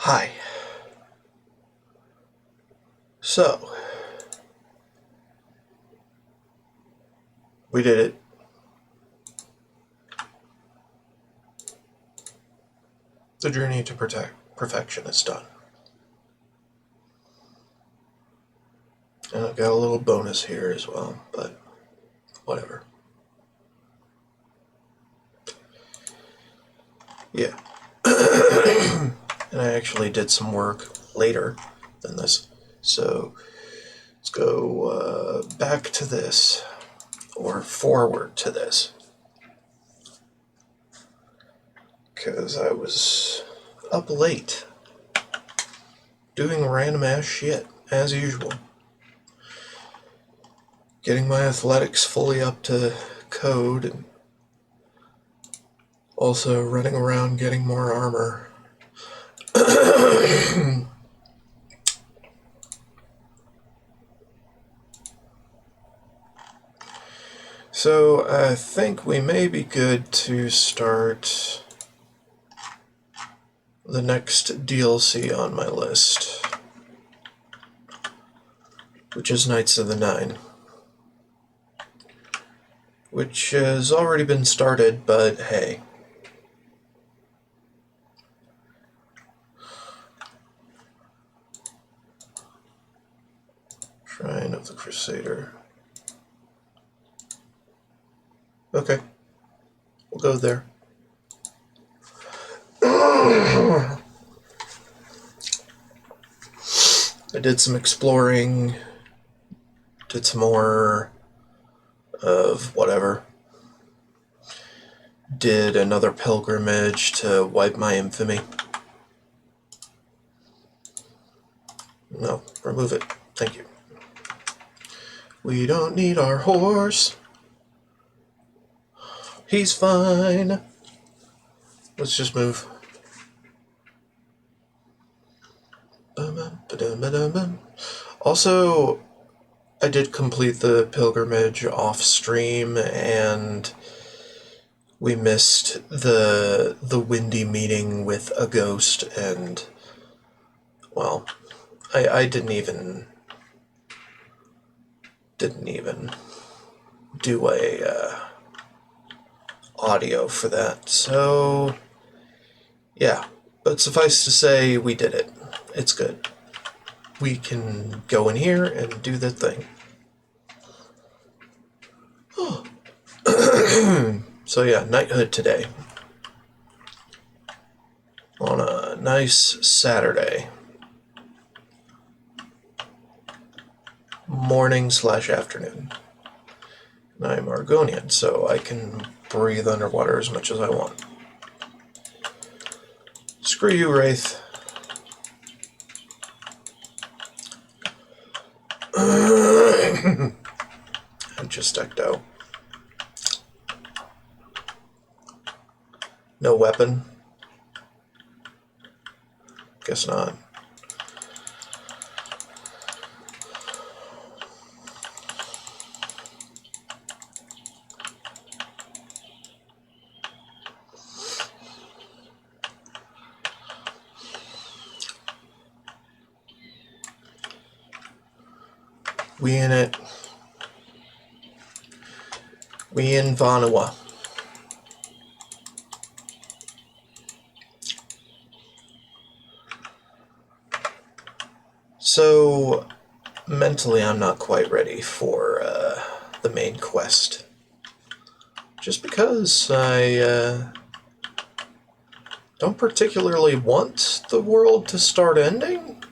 Hi. So, we did it. The journey to perfection is done. And I've got a little bonus here as well, but whatever. Yeah. And I actually did some work later than this. So, let's go back to this, or forward to this. Because I was up late, doing random ass shit, as usual. Getting my athletics fully up to code, and also running around getting more armor. So I think we may be good to start the next DLC on my list, which is Knights of the Nine, which has already been started, but hey. Shrine of the Crusader. Okay, we'll go there. I did some exploring, did some more of whatever. Did another pilgrimage to wipe my infamy. No, remove it. Thank you. We don't need our horse. He's fine. Let's just move. Also, I did complete the pilgrimage off stream, and we missed the windy meeting with a ghost, and well, I didn't even do a audio for that. So yeah, but suffice to say, we did it. It's good. We can go in here and do the thing. So yeah, knighthood today. On a nice Saturday. Morning/afternoon. And I'm Argonian, so I can breathe underwater as much as I want. Screw you, Wraith. I'm just ecto. No weapon? Guess not. We in it. We in Vanua. So, mentally, I'm not quite ready for the main quest. Just because I don't particularly want the world to start ending.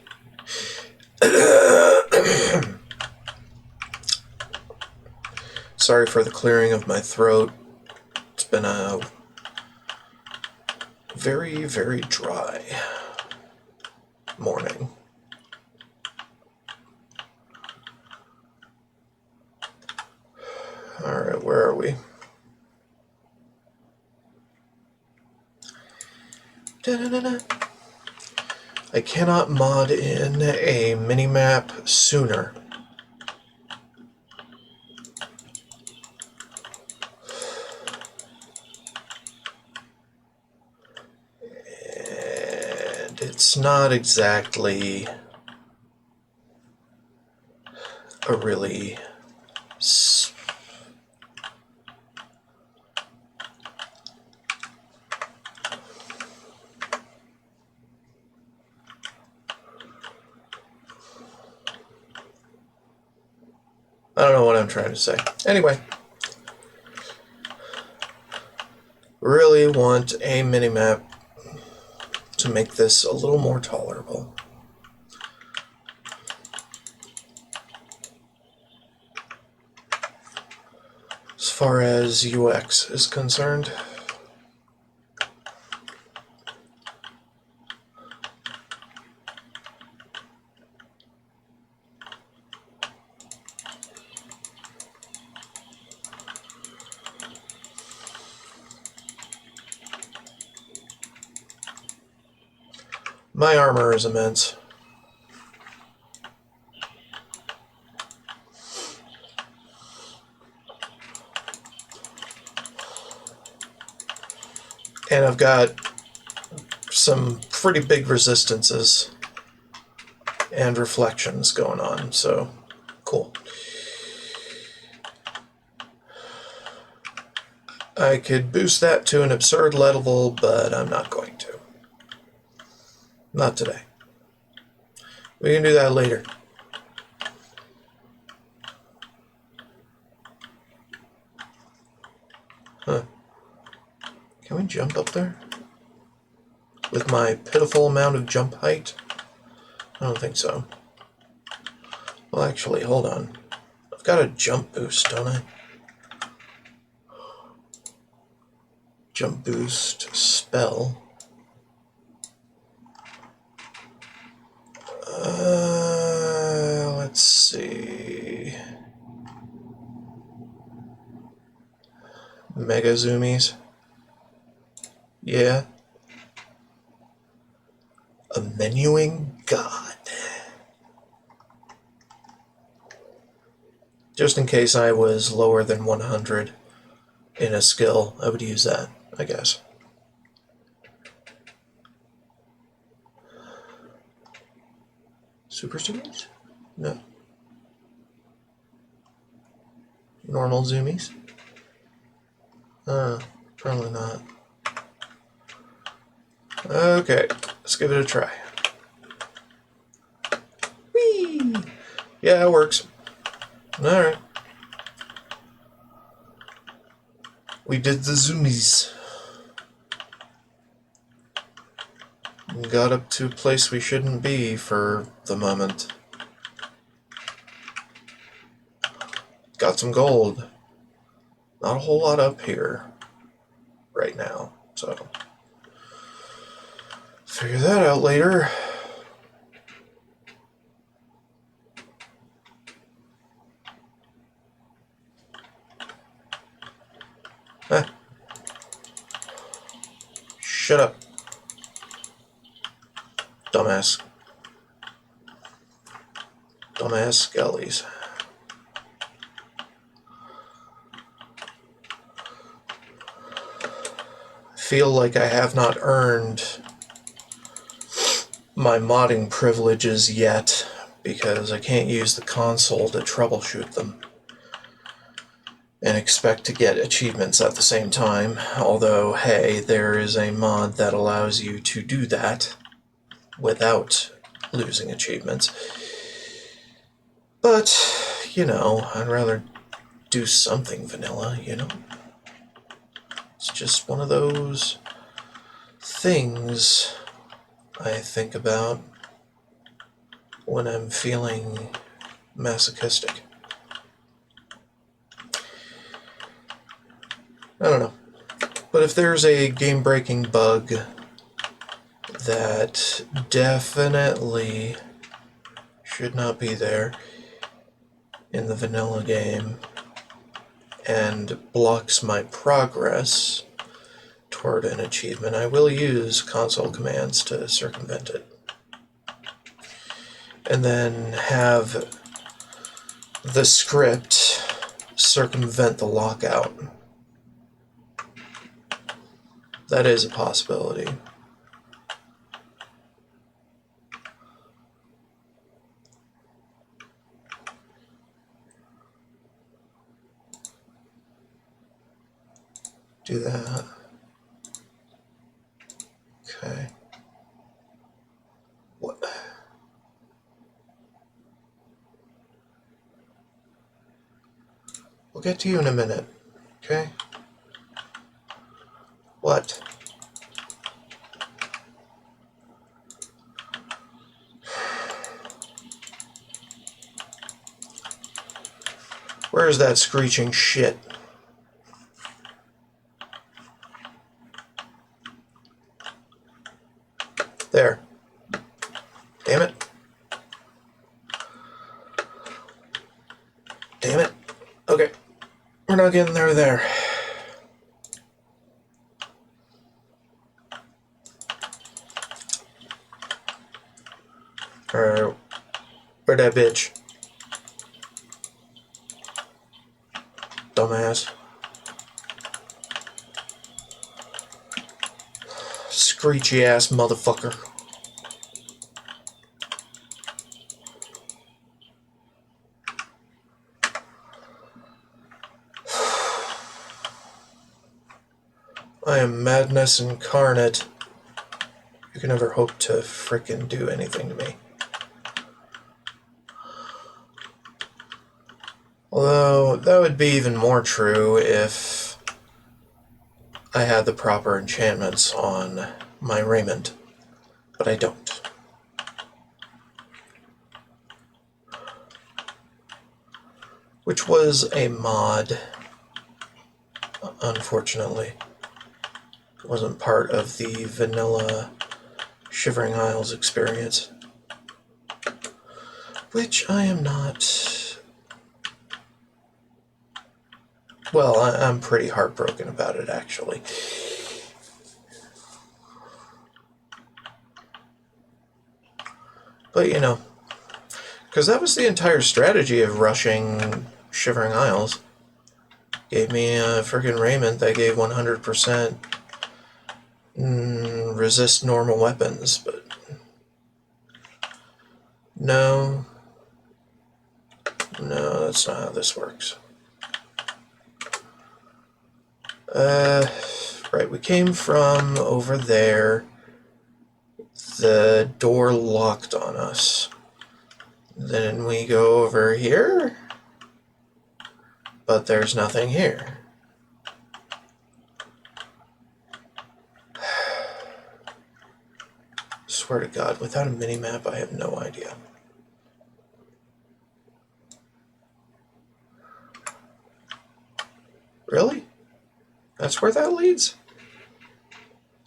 Sorry for the clearing of my throat. It's been a very, very dry morning. Alright, where are we? Da-da-da-da. I cannot mod in a minimap sooner. And it's not exactly a really I don't know what I'm trying to say. Anyway, really want a minimap to make this a little more tolerable. As far as UX is concerned. My armor is immense. And I've got some pretty big resistances and reflections going on, so cool. I could boost that to an absurd level, but I'm not going to. Not today. We can do that later. Huh. Can we jump up there? With my pitiful amount of jump height? I don't think so. Well, actually, hold on. I've got a jump boost, don't I? Jump boost spell. Let's see. Mega zoomies. Yeah. A menuing god. Just in case I was lower than 100 in a skill, I would use that, I guess. Super zoomies? No. Normal zoomies? Probably not. Okay, let's give it a try. Whee! Yeah, it works. Alright. We did the zoomies. We got up to a place we shouldn't be for the moment. Got some gold. Not a whole lot up here right now, so figure that out later. Shut up. Dumbass. Dumbass skellies. Feel like I have not earned my modding privileges yet because I can't use the console to troubleshoot them and expect to get achievements at the same time, although, hey, there is a mod that allows you to do that without losing achievements. But, you know, I'd rather do something vanilla, you know? It's just one of those things I think about when I'm feeling masochistic. I don't know. But if there's a game-breaking bug that definitely should not be there in the vanilla game and blocks my progress toward an achievement, I will use console commands to circumvent it. And then have the script circumvent the lockout. That is a possibility. Do that. Okay. What? We'll get to you in a minute. Okay? What? Where's that screeching shit? There. Damn it. Damn it. Okay. We're not getting there. Alright. Where'd that bitch? Dumbass. Screechy ass motherfucker. I am madness incarnate. You can never hope to frickin' do anything to me. Although, that would be even more true if I had the proper enchantments on my raiment. But I don't. Which was a mod, unfortunately. It wasn't part of the vanilla Shivering Isles experience. Which I am not... Well, I'm pretty heartbroken about it, actually. But, you know, because that was the entire strategy of rushing Shivering Isles. Gave me a friggin' raiment that gave 100% resist normal weapons, but... No, that's not how this works. Right, we came from over there. The door locked on us. Then we go over here, but there's nothing here. Swear to God, without a mini-map, I have no idea. Really? That's where that leads?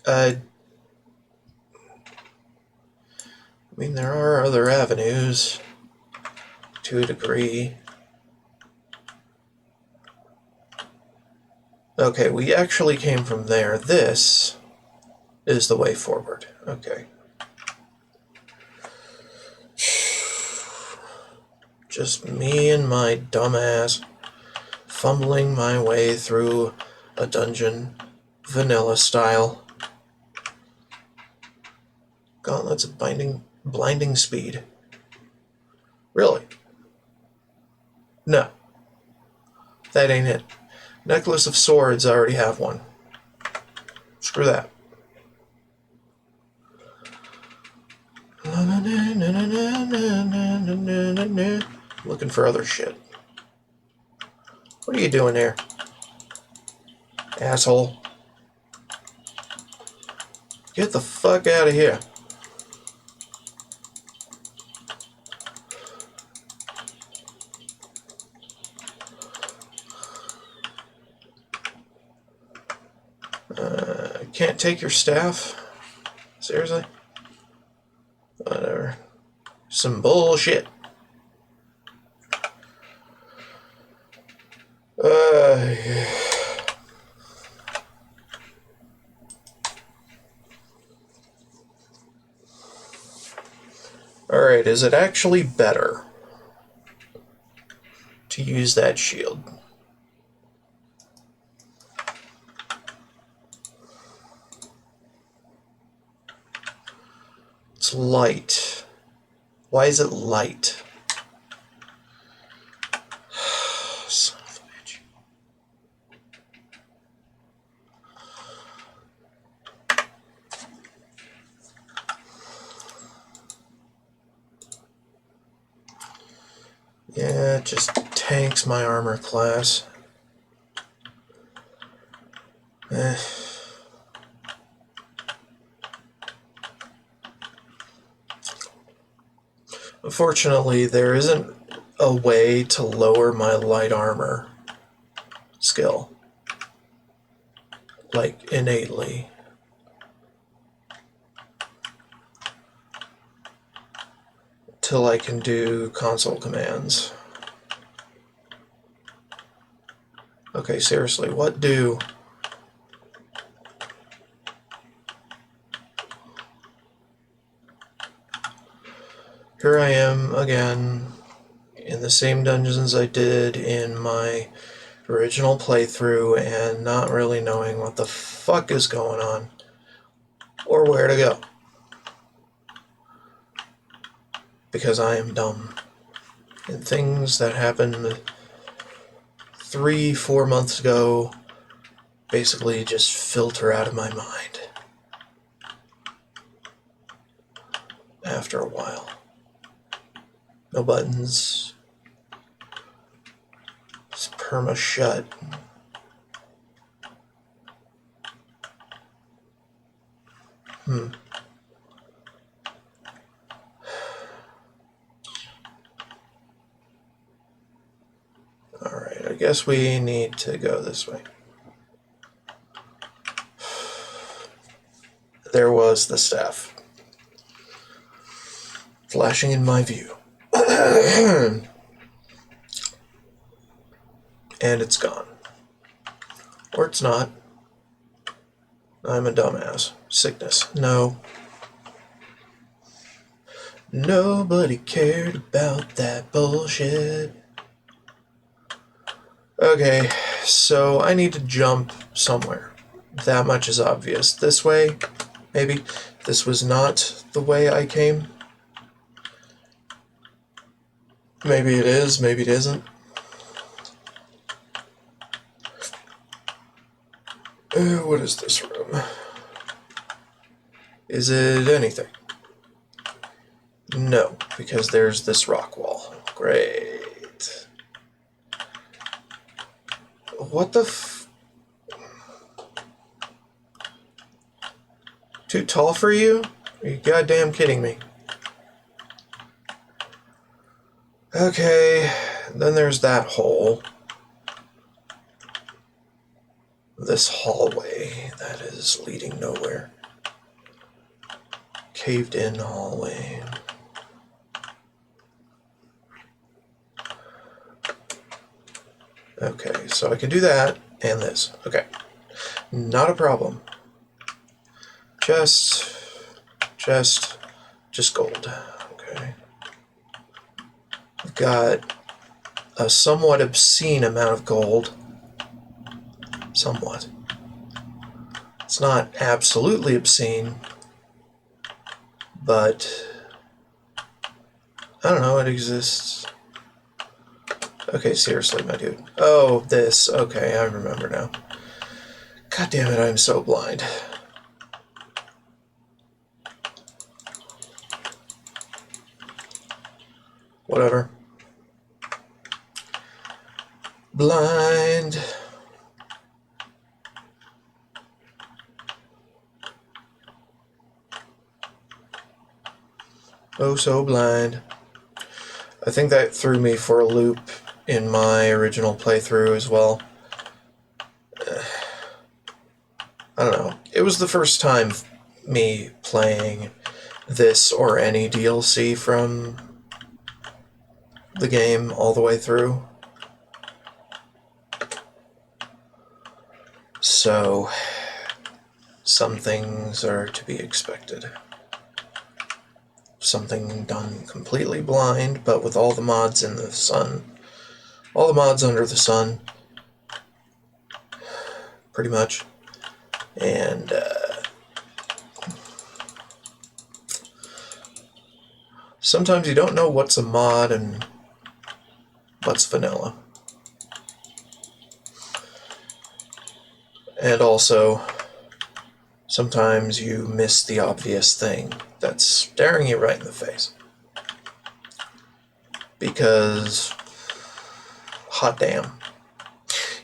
I mean, there are other avenues, to a degree. Okay, we actually came from there. This is the way forward. Okay. Just me and my dumbass fumbling my way through a dungeon, vanilla style. Gauntlets of blinding speed. Really? No. That ain't it. Necklace of swords, I already have one. Screw that. Looking for other shit. What are you doing there, asshole? Get the fuck out of here. Can't take your staff? Seriously? Whatever. Some bullshit. Yeah. Alright, is it actually better to use that shield? It's light. Why is it light? Son of a bitch. Yeah, it just tanks my armor class. Eh. Unfortunately, there isn't a way to lower my light armor skill, like innately. Till I can do console commands. Okay, seriously, what do... Here I am again in the same dungeons I did in my original playthrough and not really knowing what the fuck is going on or where to go. Because I am dumb. And things that happened 3-4 months ago basically just filter out of my mind after a while. No buttons. It's perma shut. Alright, I guess we need to go this way. There was the staff. Flashing in my view. And it's gone. Or it's not. I'm a dumbass. Sickness. No. Nobody cared about that bullshit. Okay, so I need to jump somewhere. That much is obvious. This way, maybe. This was not the way I came. Maybe it is, maybe it isn't. What is this room? Is it anything? No, because there's this rock wall. Great. What the f... Too tall for you? Are you goddamn kidding me? Okay, then there's that hole. This hallway that is leading nowhere. Caved in hallway. Okay, so I can do that and this. Okay, not a problem. Just gold. Okay. I've got a somewhat obscene amount of gold. Somewhat. It's not absolutely obscene, but I don't know, it exists. Okay, seriously, my dude. Oh, this. Okay, I remember now. God damn it, I'm so blind. Whatever. Blind. Oh, so blind. I think that threw me for a loop in my original playthrough as well. I don't know. It was the first time me playing this or any DLC from the game all the way through. So, some things are to be expected. Something done completely blind, but with all the mods in the sun. All the mods under the sun. Pretty much. And, sometimes you don't know what's a mod and what's vanilla. And also, sometimes you miss the obvious thing that's staring you right in the face. Because hot damn.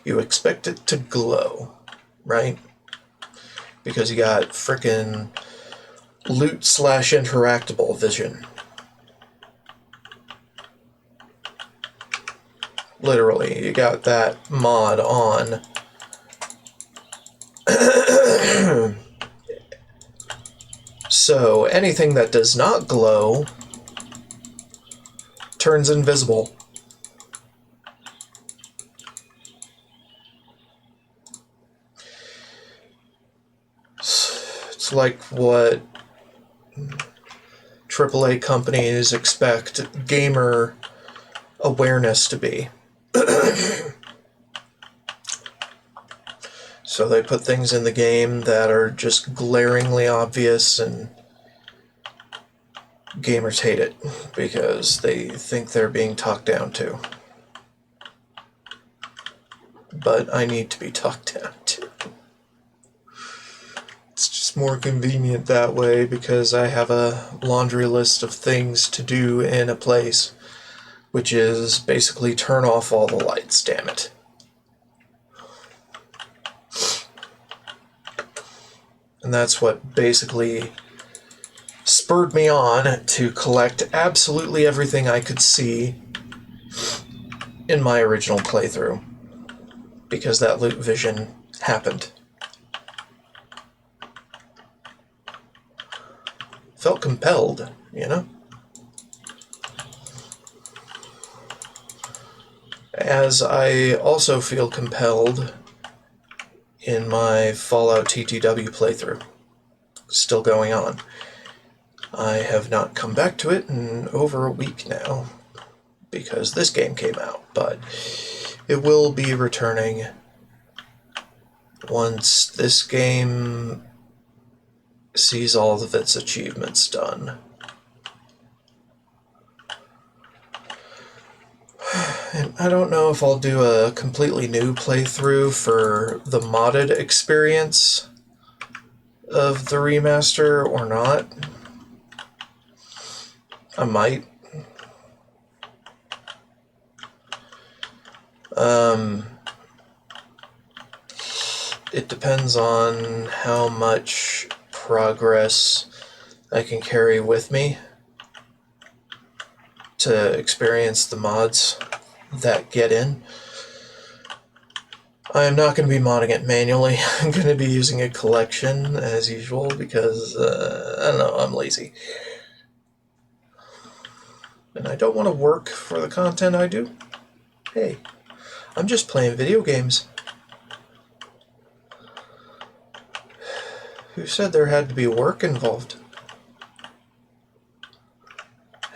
You expect it to glow, right? Because you got frickin' loot/interactable vision. Literally, you got that mod on. So anything that does not glow turns invisible. It's like what AAA companies expect gamer awareness to be. So they put things in the game that are just glaringly obvious, and gamers hate it because they think they're being talked down to. But I need to be talked down to. It's just more convenient that way because I have a laundry list of things to do in a place, which is basically turn off all the lights, damn it. And that's what basically spurred me on to collect absolutely everything I could see in my original playthrough, because that loot vision happened. Felt compelled, you know? As I also feel compelled in my Fallout TTW playthrough. Still going on. I have not come back to it in over a week now, because this game came out, but it will be returning once this game sees all of its achievements done. And I don't know if I'll do a completely new playthrough for the modded experience of the remaster or not. I might. It depends on how much progress I can carry with me to experience the mods that get in. I am not going to be modding it manually. I'm going to be using a collection as usual because, I don't know, I'm lazy. And I don't want to work for the content I do. Hey, I'm just playing video games. Who said there had to be work involved?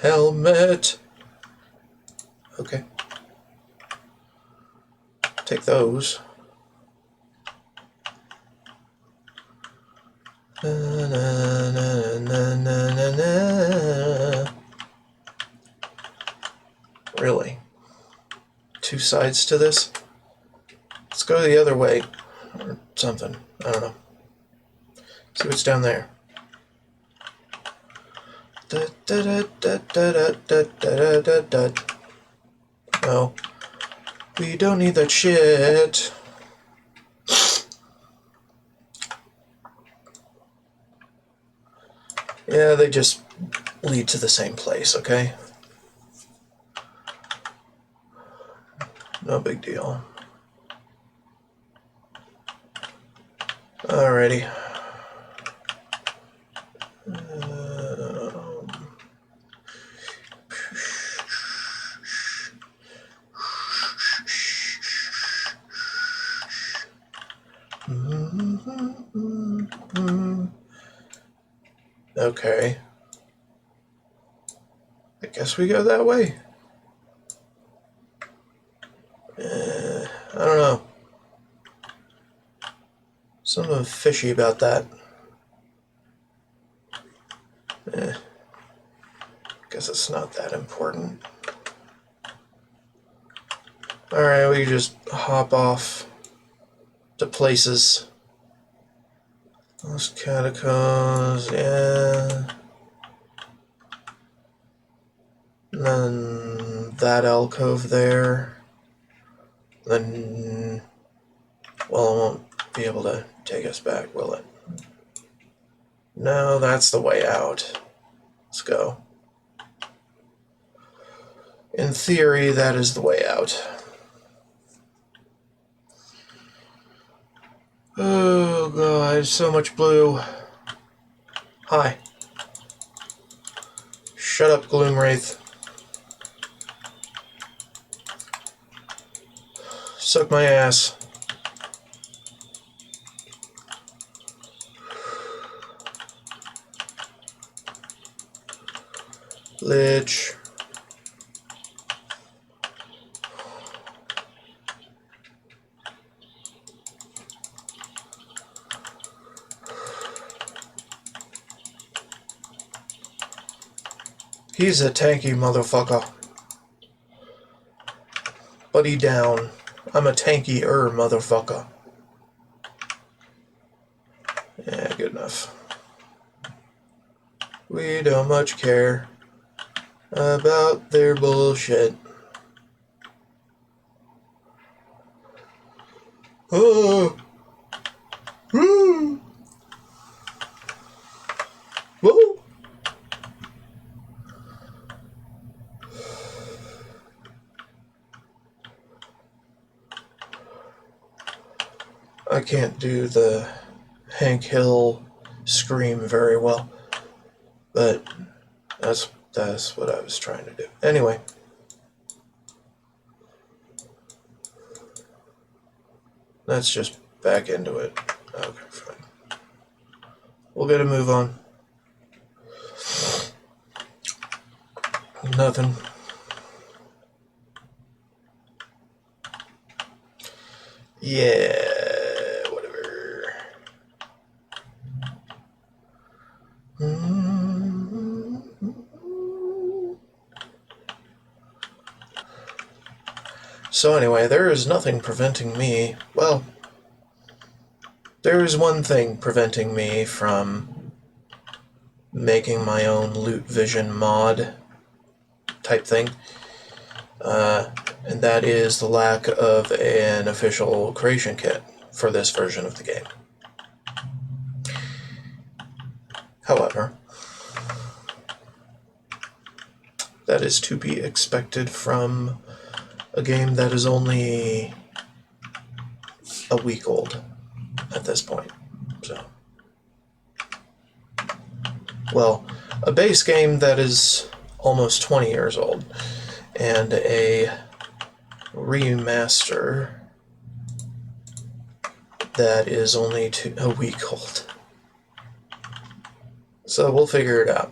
Helmet! Okay. Take those. Na, na, na, na, na, na. Really? Two sides to this? Let's go the other way. Or something. I don't know. See what's down there. Da, da, da, da, da, da, da, da, da. No. We don't need that shit. Yeah, they just lead to the same place, okay? No big deal. Alrighty. Okay. I guess we go that way. I don't know. Something fishy about that. Guess it's not that important. Alright, we can just hop off to places. Those catacombs, yeah. And then that alcove there. Then, well, it won't be able to take us back, will it? No, that's the way out. Let's go. In theory, that is the way out. Oh god, so much blue. Hi. Shut up, Gloomwraith. Suck my ass. Lich. He's a tanky motherfucker. Buddy down. I'm a tankier motherfucker. Yeah, good enough. We don't much care about their bullshit. Oh. Woo. Woo. I can't do the Hank Hill scream very well, but that's what I was trying to do. Anyway. Let's just back into it. Okay, fine. We'll get a move on. Nothing. Yeah, whatever. So anyway, there is nothing preventing me. Well, there is one thing preventing me from making my own Loot Vision mod type thing. And that is the lack of an official creation kit for this version of the game. However, that is to be expected from a game that is only a week old at this point. So, well, a base game that is almost 20 years old, and a remaster that is only a week old. So we'll figure it out.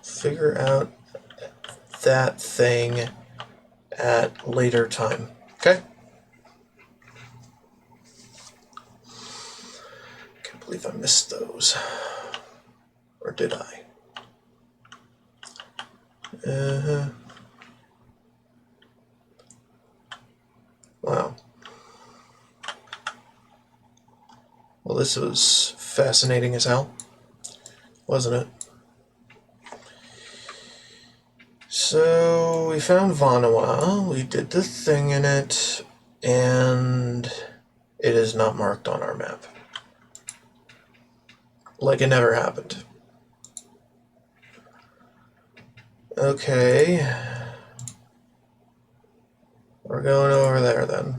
Figure out that thing at later time. Okay? Can't believe I missed those. Or did I? Wow. Well, this was fascinating as hell, wasn't it? So, we found Vanua, we did the thing in it, and it is not marked on our map. Like it never happened. Okay. We're going over there then.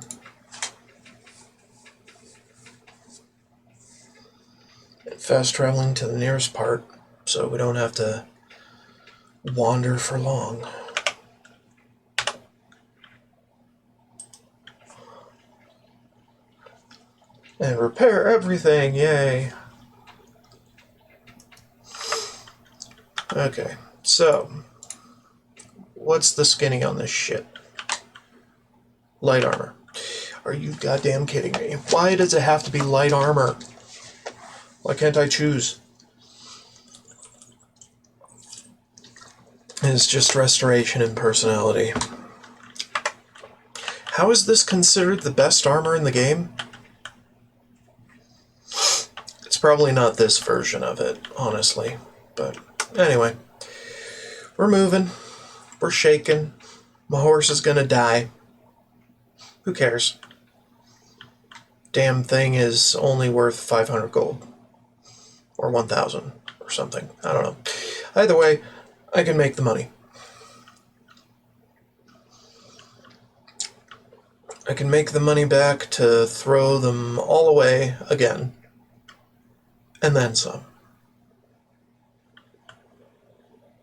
And fast traveling to the nearest part, so we don't have to wander for long. And repair everything, yay! Okay, so what's the skinny on this shit? Light armor. Are you goddamn kidding me? Why does it have to be light armor? Why can't I choose? It's just restoration and personality. How is this considered the best armor in the game? It's probably not this version of it, honestly. But anyway, we're moving. We're shaking. My horse is gonna die. Who cares? Damn thing is only worth 500 gold. Or 1,000 or something. I don't know. Either way, I can make the money. I can make the money back to throw them all away again. And then some.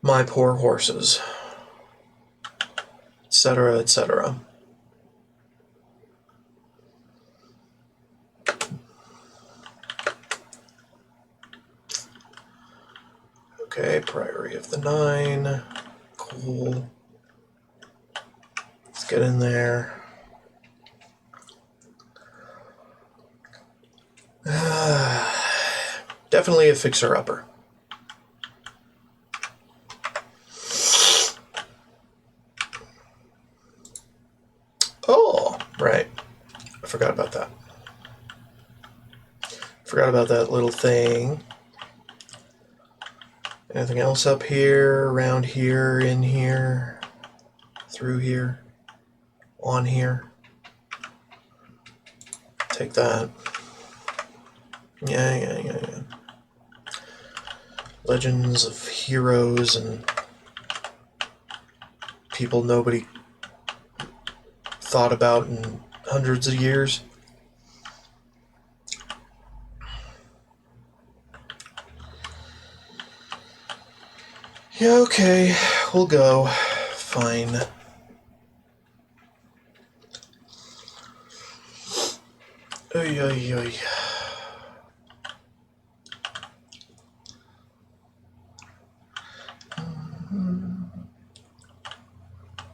My poor horses. Etc., etc. Okay, Priory of the 9. Cool. Let's get in there. Definitely a fixer-upper. Oh, right. I forgot about that. Forgot about that little thing. Anything else up here, around here, in here, through here, on here? Take that. Yeah. Legends of heroes and people nobody thought about in hundreds of years. Yeah, okay, we'll go. Fine. Oy.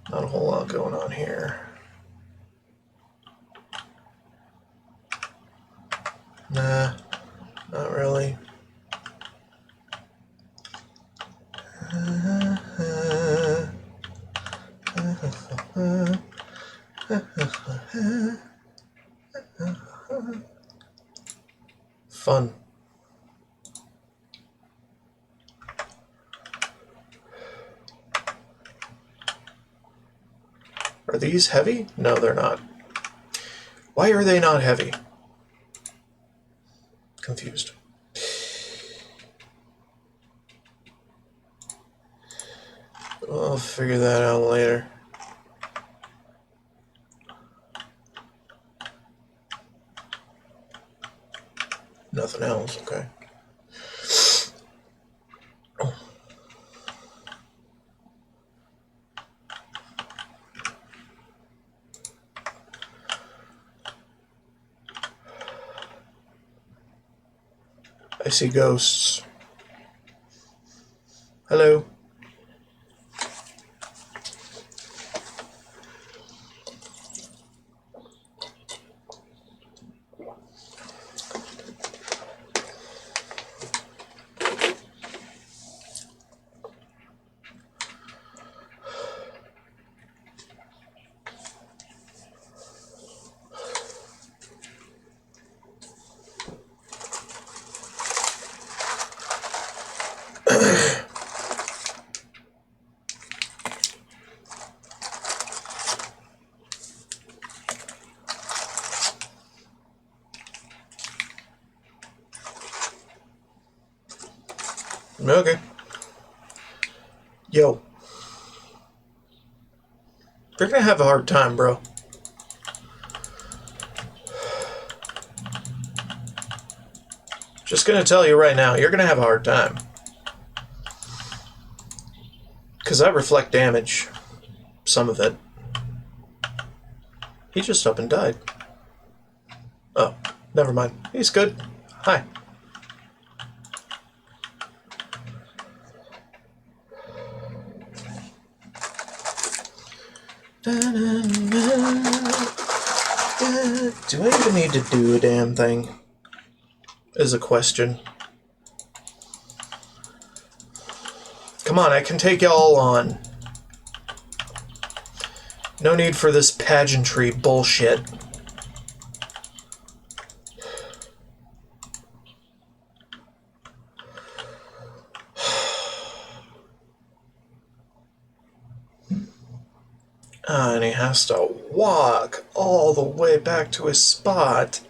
Not a whole lot going on here. Nah, not really. Fun. Are these heavy? No, they're not. Why are they not heavy? Confused. I'll figure that out later. Nothing else, okay. I see ghosts. Hello. Okay. Yo. You're gonna have a hard time, bro. Just gonna tell you right now, you're gonna have a hard time. Because I reflect damage. Some of it. He just up and died. Oh, never mind. He's good. Hi. Do I even need to do a damn thing? Is a question. Come on, I can take y'all on. No need for this pageantry bullshit. And he has to walk all the way back to his spot.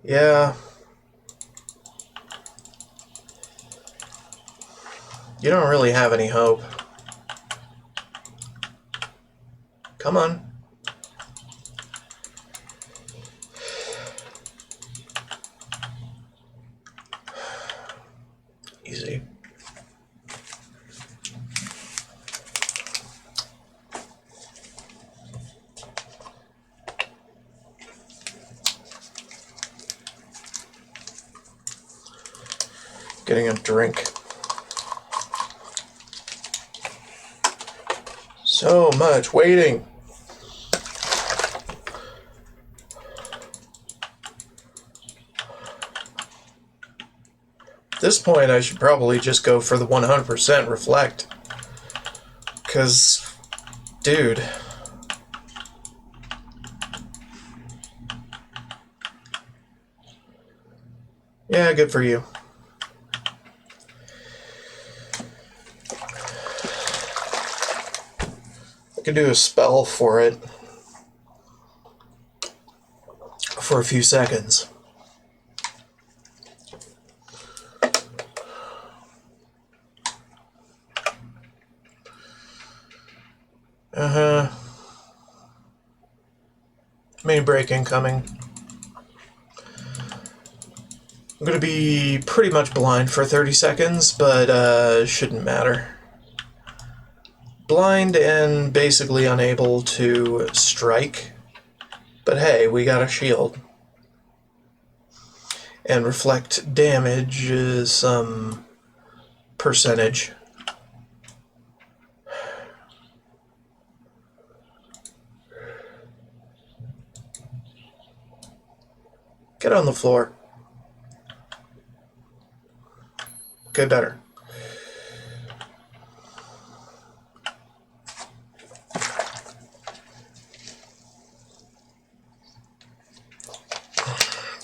Yeah. You don't really have any hope. Come on. Easy. Getting a drink. So much waiting. At this point, I should probably just go for the 100% reflect. Because, dude. Yeah, good for you. I could do a spell for it. For a few seconds. Main break incoming. I'm going to be pretty much blind for 30 seconds, but shouldn't matter. Blind and basically unable to strike. But hey, we got a shield. And reflect damage is some percentage. Get on the floor. Okay, better.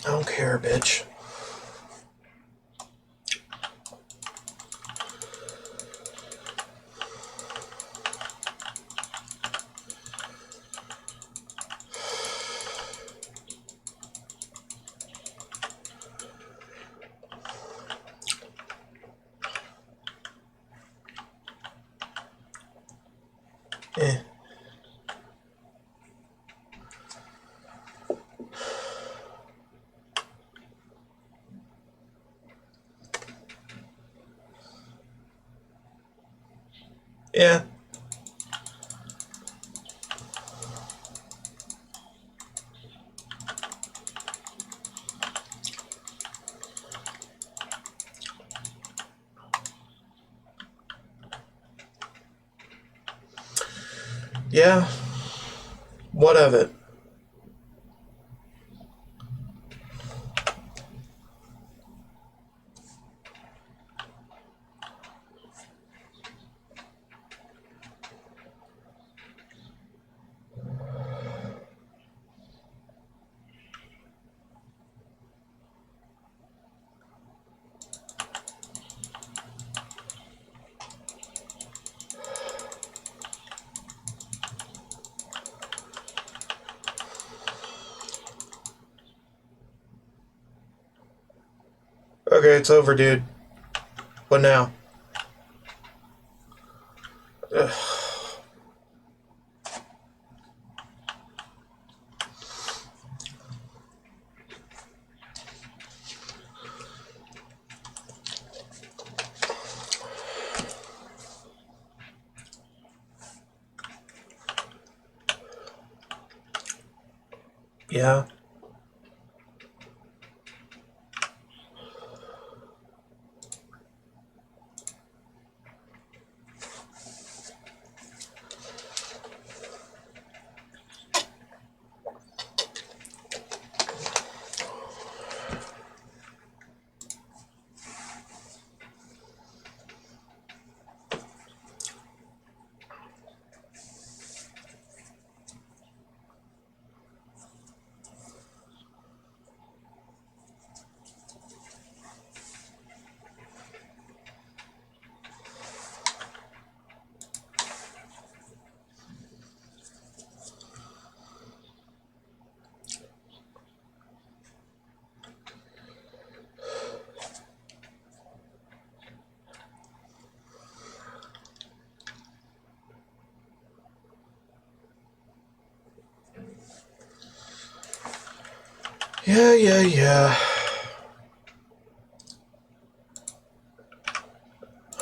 I don't care, bitch. Eh. Yeah. Yeah. What of it? Okay, it's over, dude. What now? Ugh. Yeah. Yeah.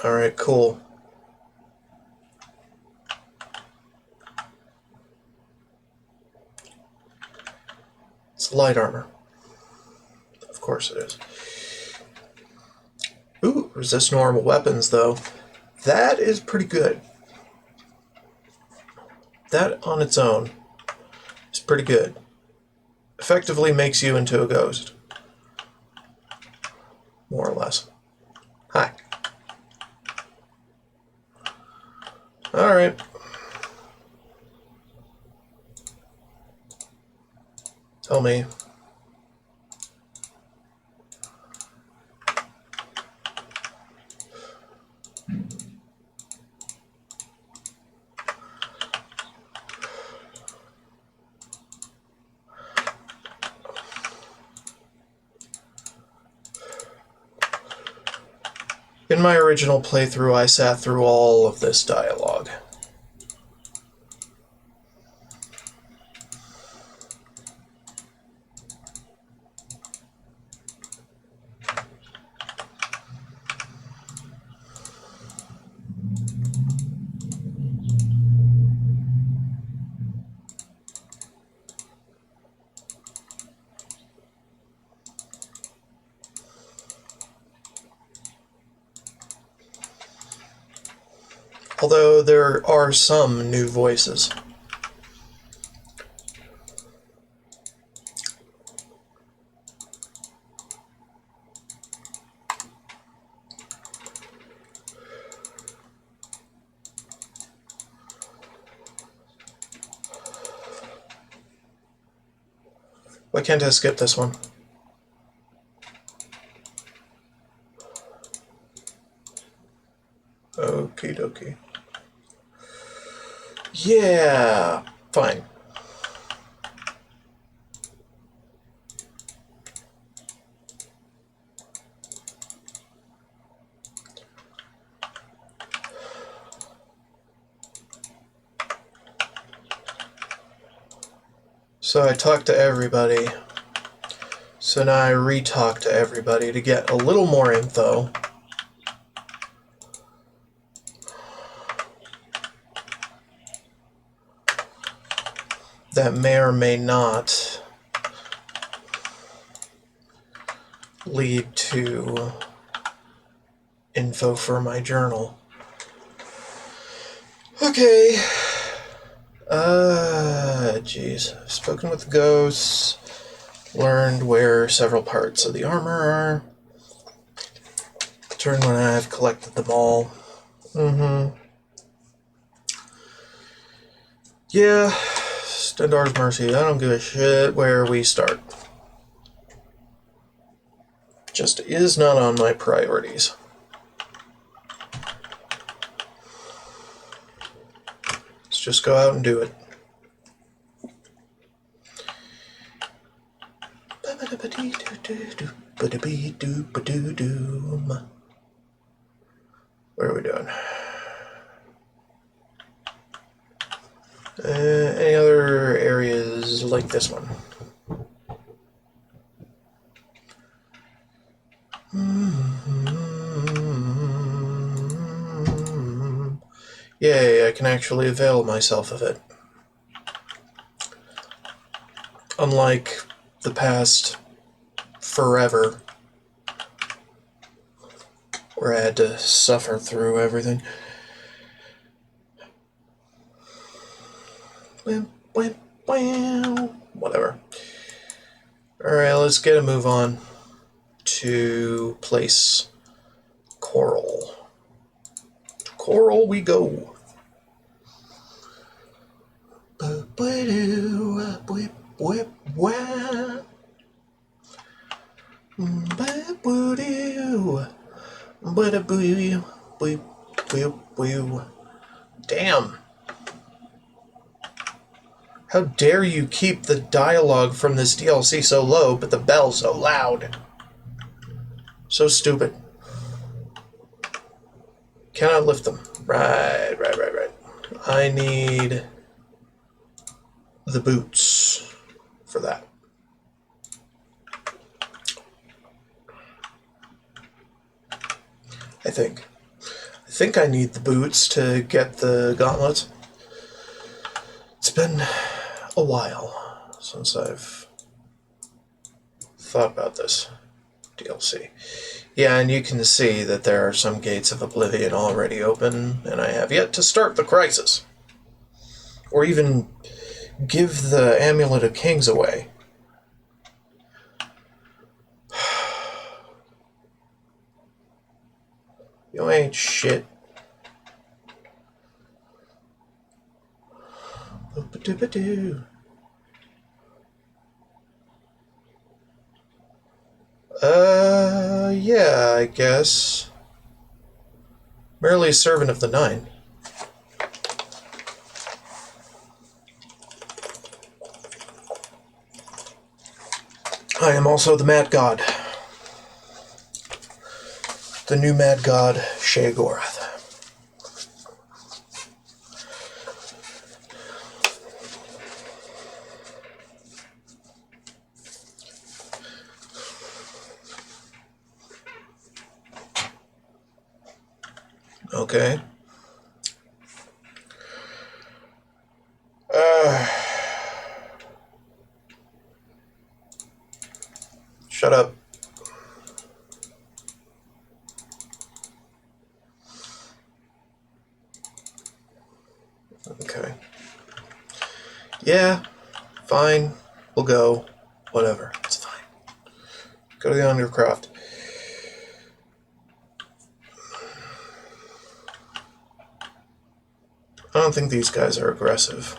Alright, cool. It's light armor. Of course it is. Ooh, resist normal weapons, though. That is pretty good. That on its own is pretty good. Effectively makes you into a ghost. More or less. Hi. Alright. Tell me. In my original playthrough, I sat through all of this dialogue. Although there are some new voices. Why can't I skip this one? Okie dokie. Yeah, fine. So I talked to everybody. So now I re-talk to everybody to get a little more info. That may or may not lead to info for my journal. Okay. Jeez. Spoken with the ghosts. Learned where several parts of the armor are. Turn when I've collected them all. Yeah. Stendar's Mercy. I don't give a shit where we start. Just is not on my priorities. Let's just go out and do it. What are we doing? Any other areas like this one? Yay, I can actually avail myself of it. Unlike the past forever, where I had to suffer through everything. Whatever. Alright, let's get a move on to place Coral. To Coral we go. Damn. How dare you keep the dialogue from this DLC so low, but the bell so loud? So stupid. Cannot lift them. Right. I need the boots for that. I think. I think I need the boots to get the gauntlets. It's been a while since I've thought about this DLC. Yeah, and you can see that there are some gates of Oblivion already open, and I have yet to start the crisis. Or even give the Amulet of Kings away. You ain't shit. Oop-a-doop-a-doo. Yeah, I guess. Merely a servant of the Nine. I am also the Mad God. The new Mad God, Sheogorath. Okay. Shut up. Okay. Yeah, fine. We'll go. Whatever. It's fine. Go to the Undercroft. I don't think these guys are aggressive.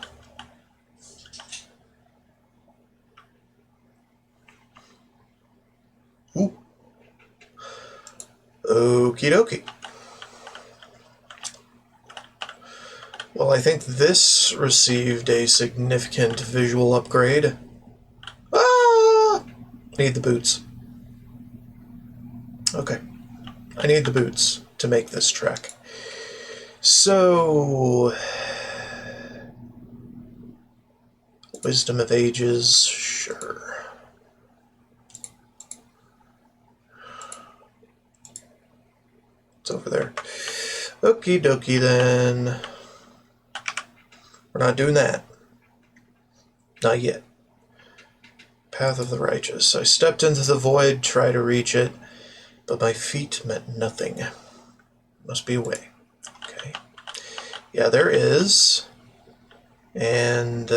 Ooh. Okie dokie. Well, I think this received a significant visual upgrade. Ah! Need the boots. Okay. I need the boots to make this trek. So... Wisdom of Ages, sure. It's over there. Okie dokie then. We're not doing that. Not yet. Path of the Righteous. I stepped into the void, tried to reach it, but my feet meant nothing. Must be a way. Okay. Yeah, there is. And,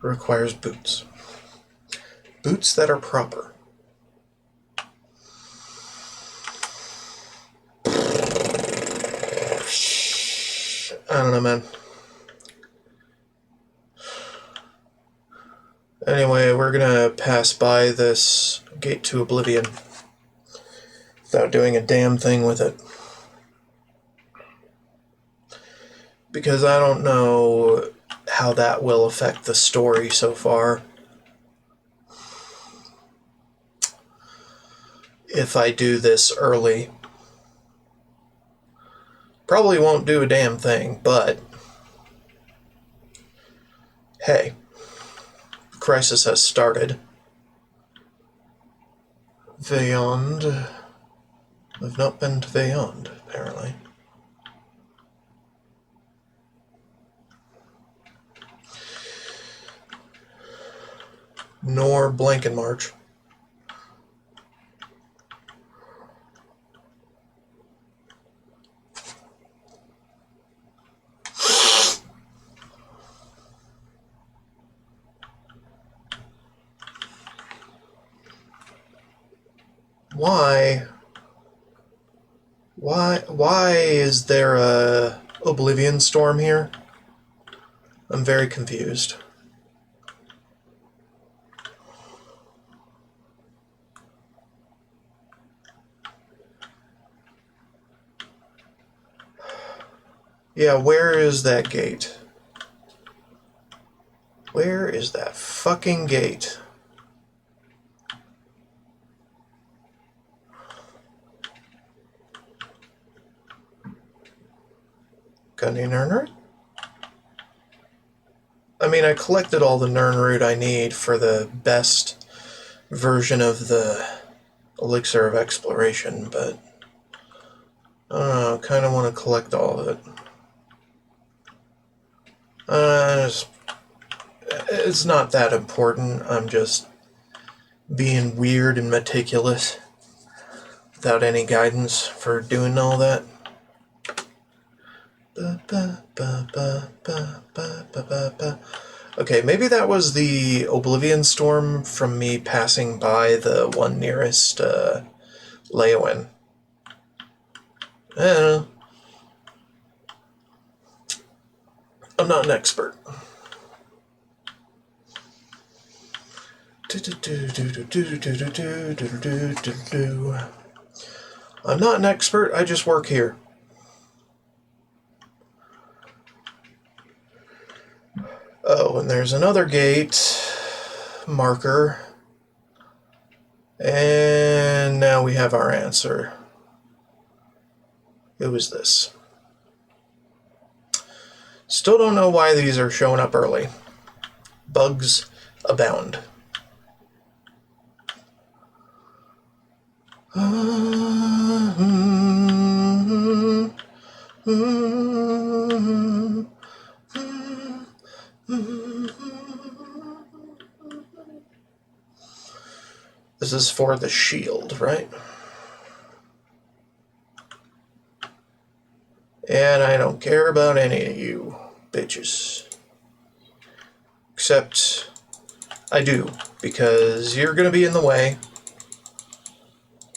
requires boots. Boots that are proper. I don't know, man. Anyway, we're gonna pass by this gate to Oblivion without doing a damn thing with it. Because I don't know how that will affect the story so far. If I do this early. Probably won't do a damn thing, but hey, the crisis has started. Veyond. We've not been to Veyond, apparently. Nor Blankenmarch. Why? Why is there a Oblivion storm here? I'm very confused. Yeah, where is that gate? Where is that fucking gate? Got any Nernroot? I mean, I collected all the Nernroot I need for the best version of the Elixir of Exploration, but I don't know, kind of want to collect all of it. It's not that important. I'm just being weird and meticulous without any guidance for doing all that. Okay, maybe that was the Oblivion Storm from me passing by the one nearest Leowen. I don't know. I'm not an expert. I'm not an expert, I just work here. Oh, and there's another gate marker. And now we have our answer. It was this. Still don't know why these are showing up early. Bugs abound. This is for the shield, right? And I don't care about any of you bitches. Except I do, because you're going to be in the way.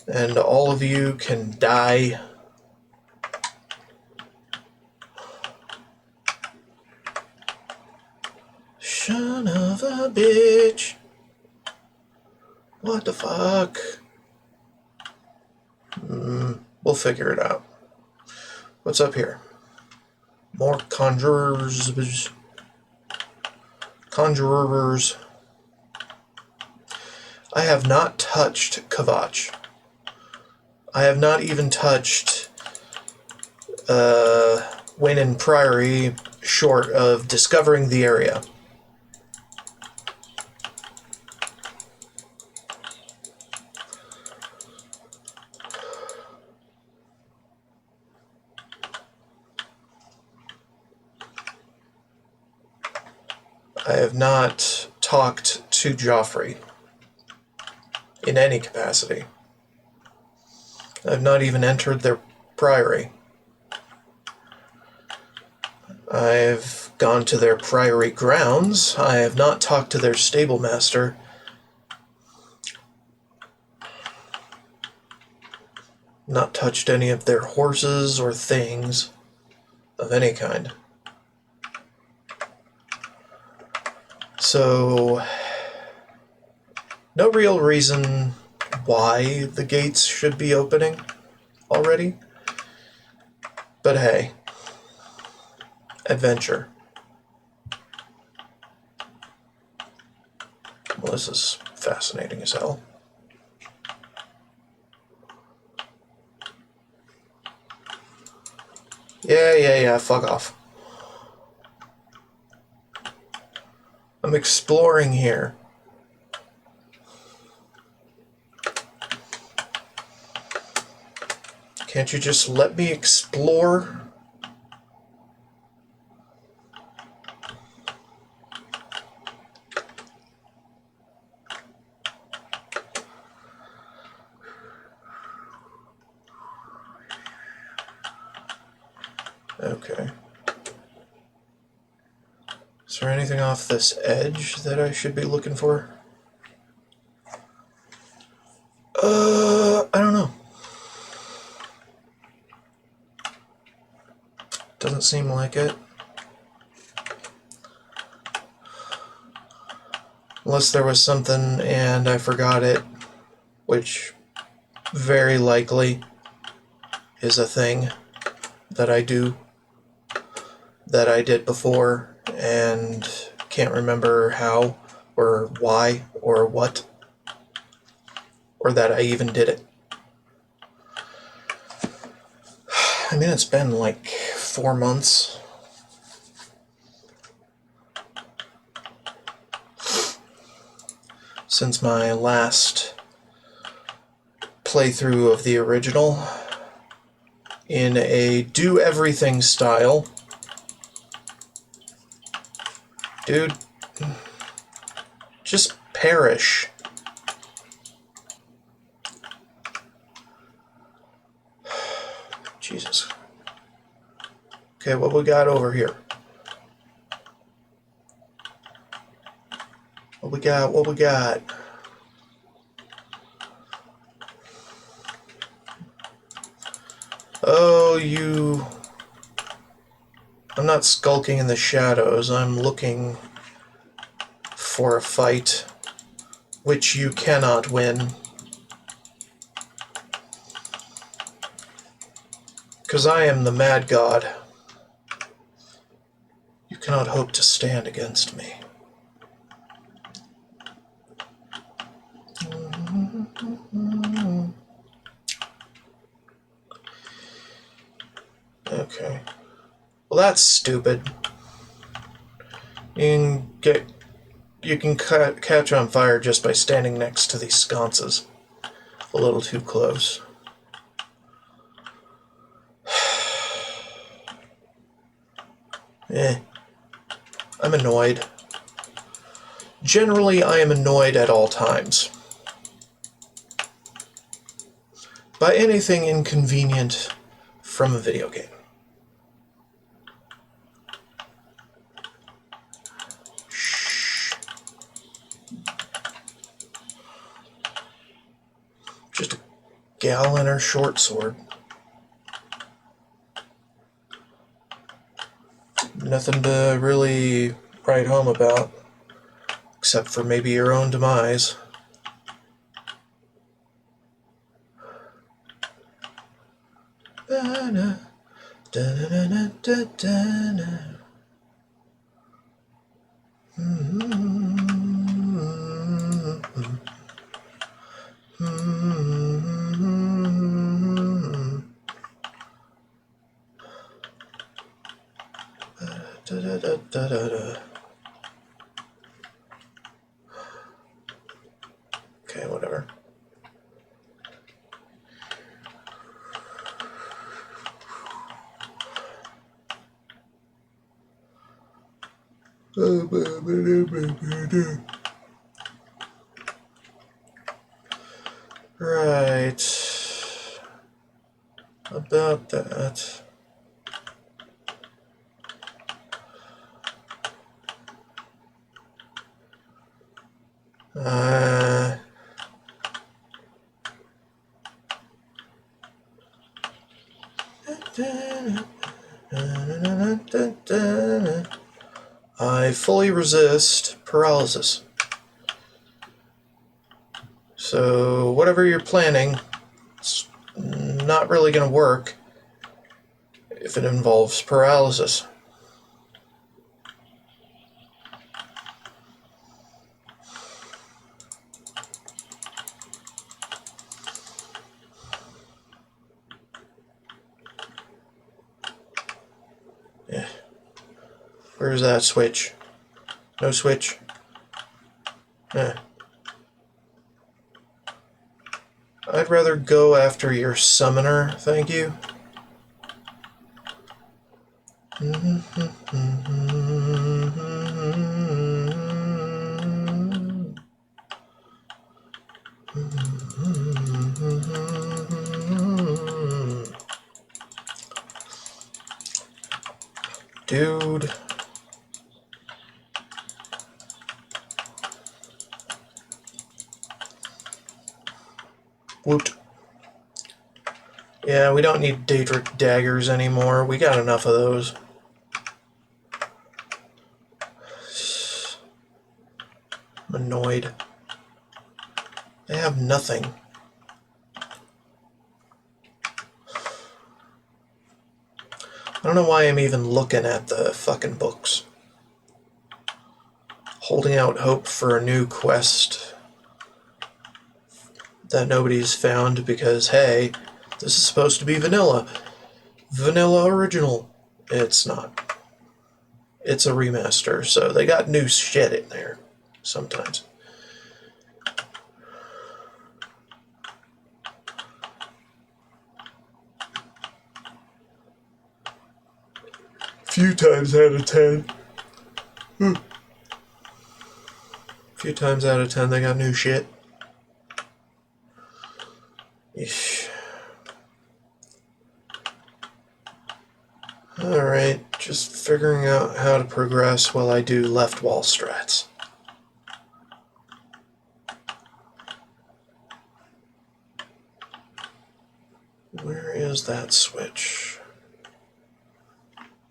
And all of you can die. Son of a bitch. What the fuck? We'll figure it out. What's up here? More conjurers. Conjurers. I have not touched Kavach. I have not even touched Wayne and Priory, short of discovering the area. I have not talked to Joffrey in any capacity. I've not even entered their priory. I've gone to their priory grounds. I have not talked to their stable master. Not touched any of their horses or things of any kind. So, no real reason why the gates should be opening already. But hey, adventure. Well, this is fascinating as hell. Yeah, fuck off. I'm exploring here. Can't you just let me explore? Okay. Is there anything off this edge that I should be looking for? I don't know. Doesn't seem like it. Unless there was something and I forgot it, which very likely is a thing that I do, that I did before and can't remember how or why or what, or that I even did it. I mean, it's been like 4 months. Since my last playthrough of the original, in a do-everything style. Dude, just perish. Jesus. Okay, what we got over here? What we got? What we got? Oh, you... I'm not skulking in the shadows. I'm looking for a fight which you cannot win. Because I am the mad god. You cannot hope to stand against me. Okay. Well, that's stupid. You can catch on fire just by standing next to these sconces. A little too close. I'm annoyed. Generally, I am annoyed at all times by anything inconvenient from a video game. Shh. Just a gal and her short sword. Nothing to really write home about, except for maybe your own demise. Okay, whatever. Right. About that. I fully resist paralysis. So whatever you're planning, it's not really going to work if it involves paralysis. Yeah. Where's that switch? No switch? Yeah. I'd rather go after your summoner, thank you. Dude. Woot. Yeah, we don't need Daedric daggers anymore. We got enough of those. I'm annoyed. They have nothing. I don't know why I'm even looking at the fucking books. Holding out hope for a new quest that nobody's found because, hey, this is supposed to be vanilla. Vanilla original. It's not. It's a remaster, so they got new shit in there sometimes. few times out of 10. Few times out of 10 they got new shit. Eesh. Alright, just figuring out how to progress while I do left wall strats. Where is that switch?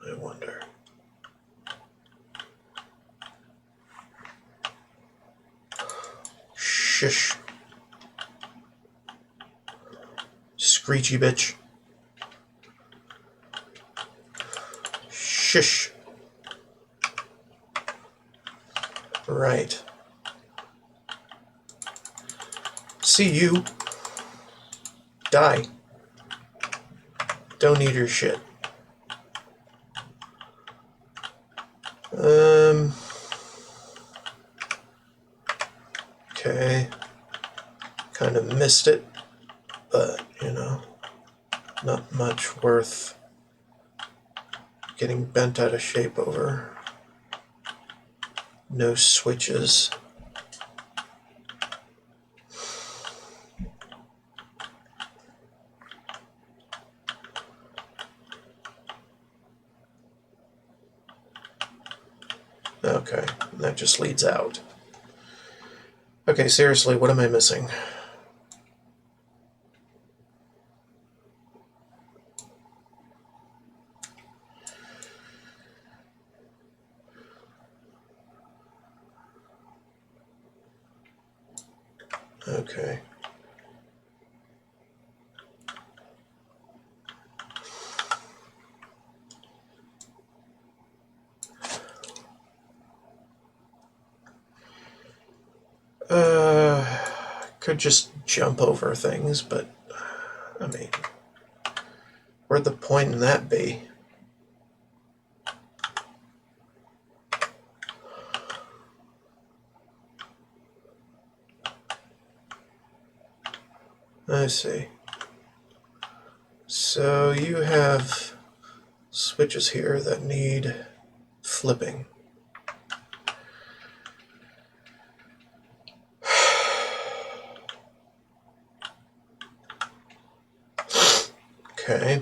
I wonder. Shish. Screechy bitch. Shish. Right. See you. Die. Don't need your shit. Okay. Kind of missed it, but, you know, not much worth getting bent out of shape over. No switches. Okay, that just leads out. Okay, seriously, what am I missing? Okay. Could just jump over things, but, I mean, where'd the point in that be? I see. So you have switches here that need flipping. Okay.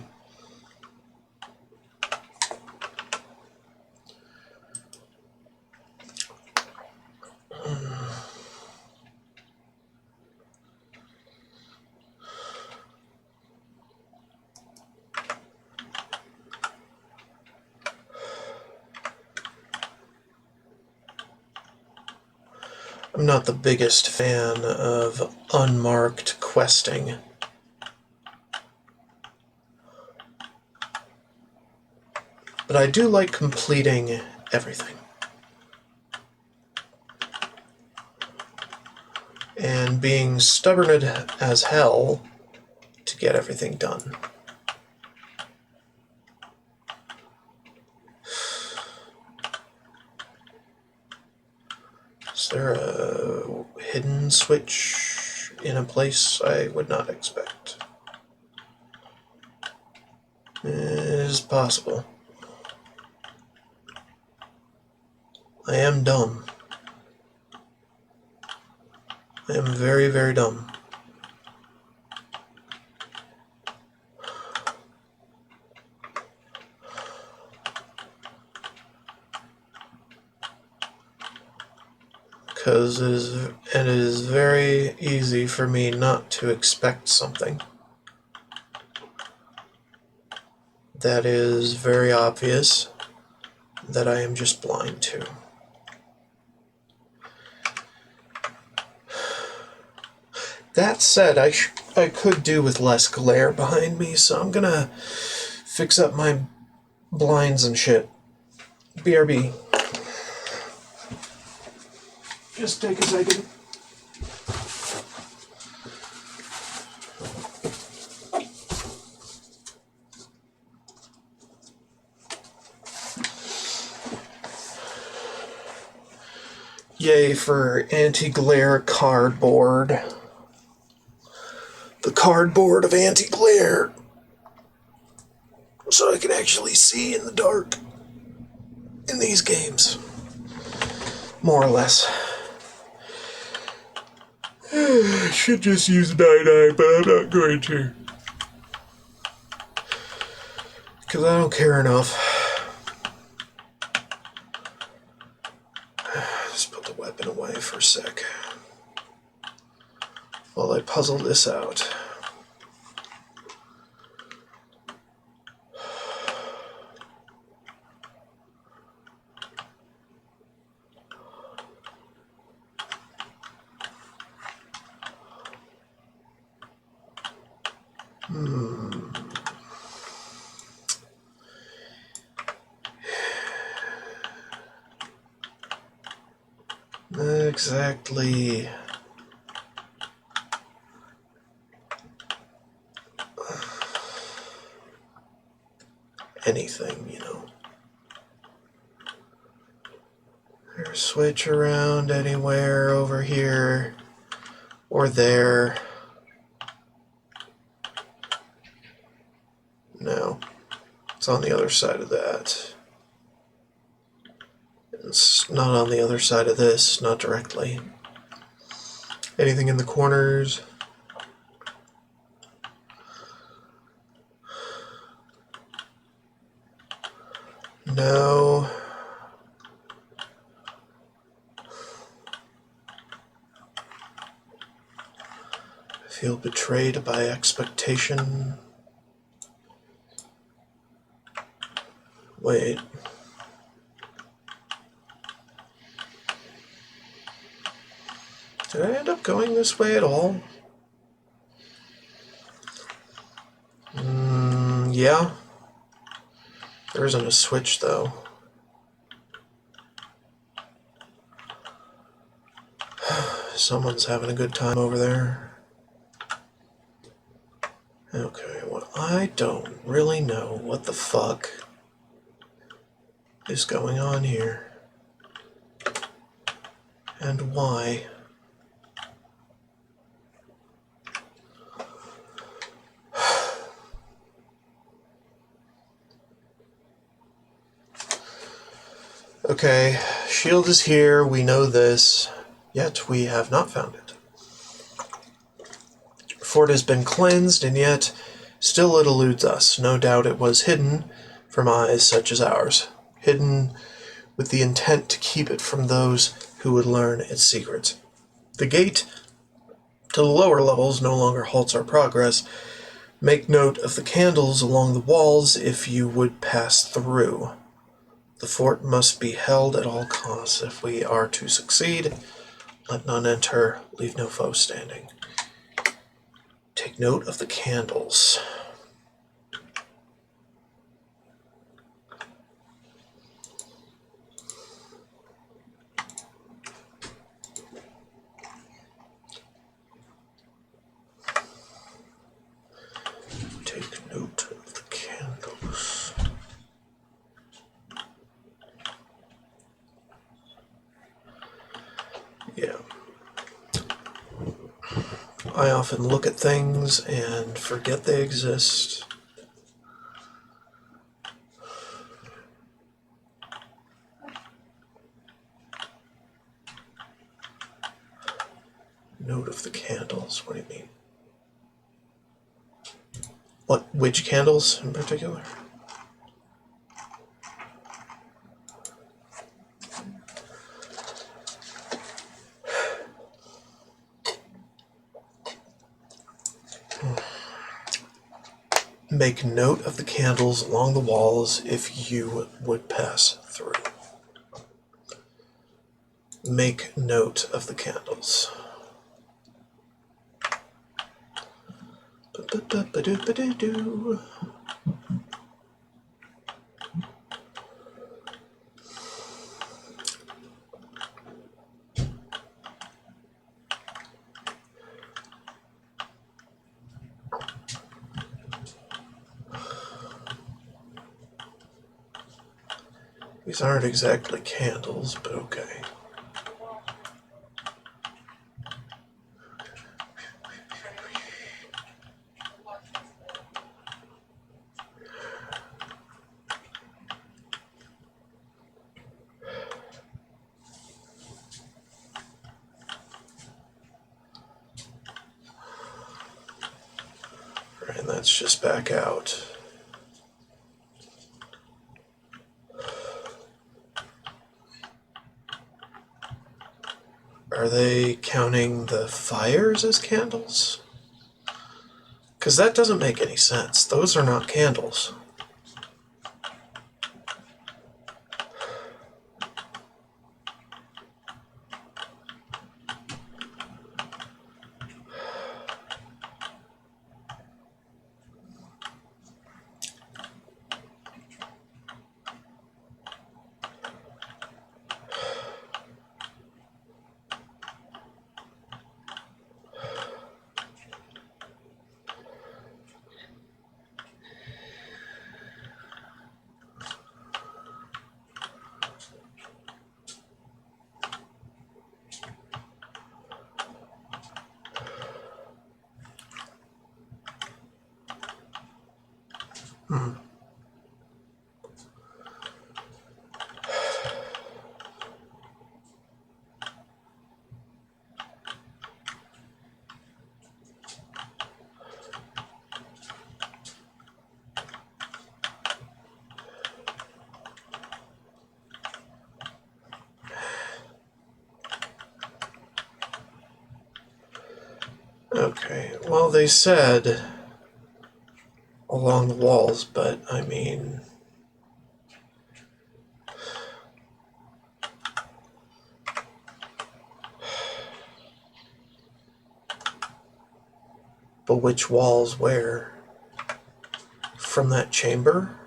I'm not the biggest fan of unmarked questing. But I do like completing everything. And being stubborn as hell to get everything done. Is there a hidden switch in a place I would not expect? It is possible. I am dumb. I am very, very dumb. Because it is very easy for me not to expect something that is very obvious that I am just blind to. That said, I could do with less glare behind me, so I'm gonna fix up my blinds and shit. BRB. Just take a second. Yay for anti-glare cardboard. The cardboard of anti-glare. So I can actually see in the dark. these games. More or less. I should just use 9-eye, but I'm not going to. Because I don't care enough. Just put the weapon away for a sec. While I puzzle this out. Exactly. Anything, you know. Or switch around anywhere over here or there. No. It's on the other side of that. It's not on the other side of this, not directly. Anything in the corners? No. I feel betrayed by expectation. Wait. Did I end up going this way at all? Yeah. There isn't a switch, though. Someone's having a good time over there. Okay, well, I don't really know what the fuck is going on here. And why. Okay, shield is here, we know this, yet we have not found it. Fort has been cleansed, and yet still it eludes us. No doubt it was hidden from eyes such as ours, hidden with the intent to keep it from those who would learn its secrets. The gate to the lower levels no longer halts our progress. Make note of the candles along the walls if you would pass through. The fort must be held at all costs. If we are to succeed, let none enter, leave no foe standing. Take note of the candles. Take note of the candles. Yeah. I often look at things and forget they exist. Note of the candles, what do you mean? Which candles in particular? Make note of the candles along the walls if you would pass through. Make note of the candles. Ba-ba-ba-ba-doo-ba-doo-doo. These aren't exactly candles, but okay. let's just back out. Are they counting the fires as candles? Because that doesn't make any sense. Those are not candles. Okay, well, they said along the walls, but I mean... But which walls where? From that chamber?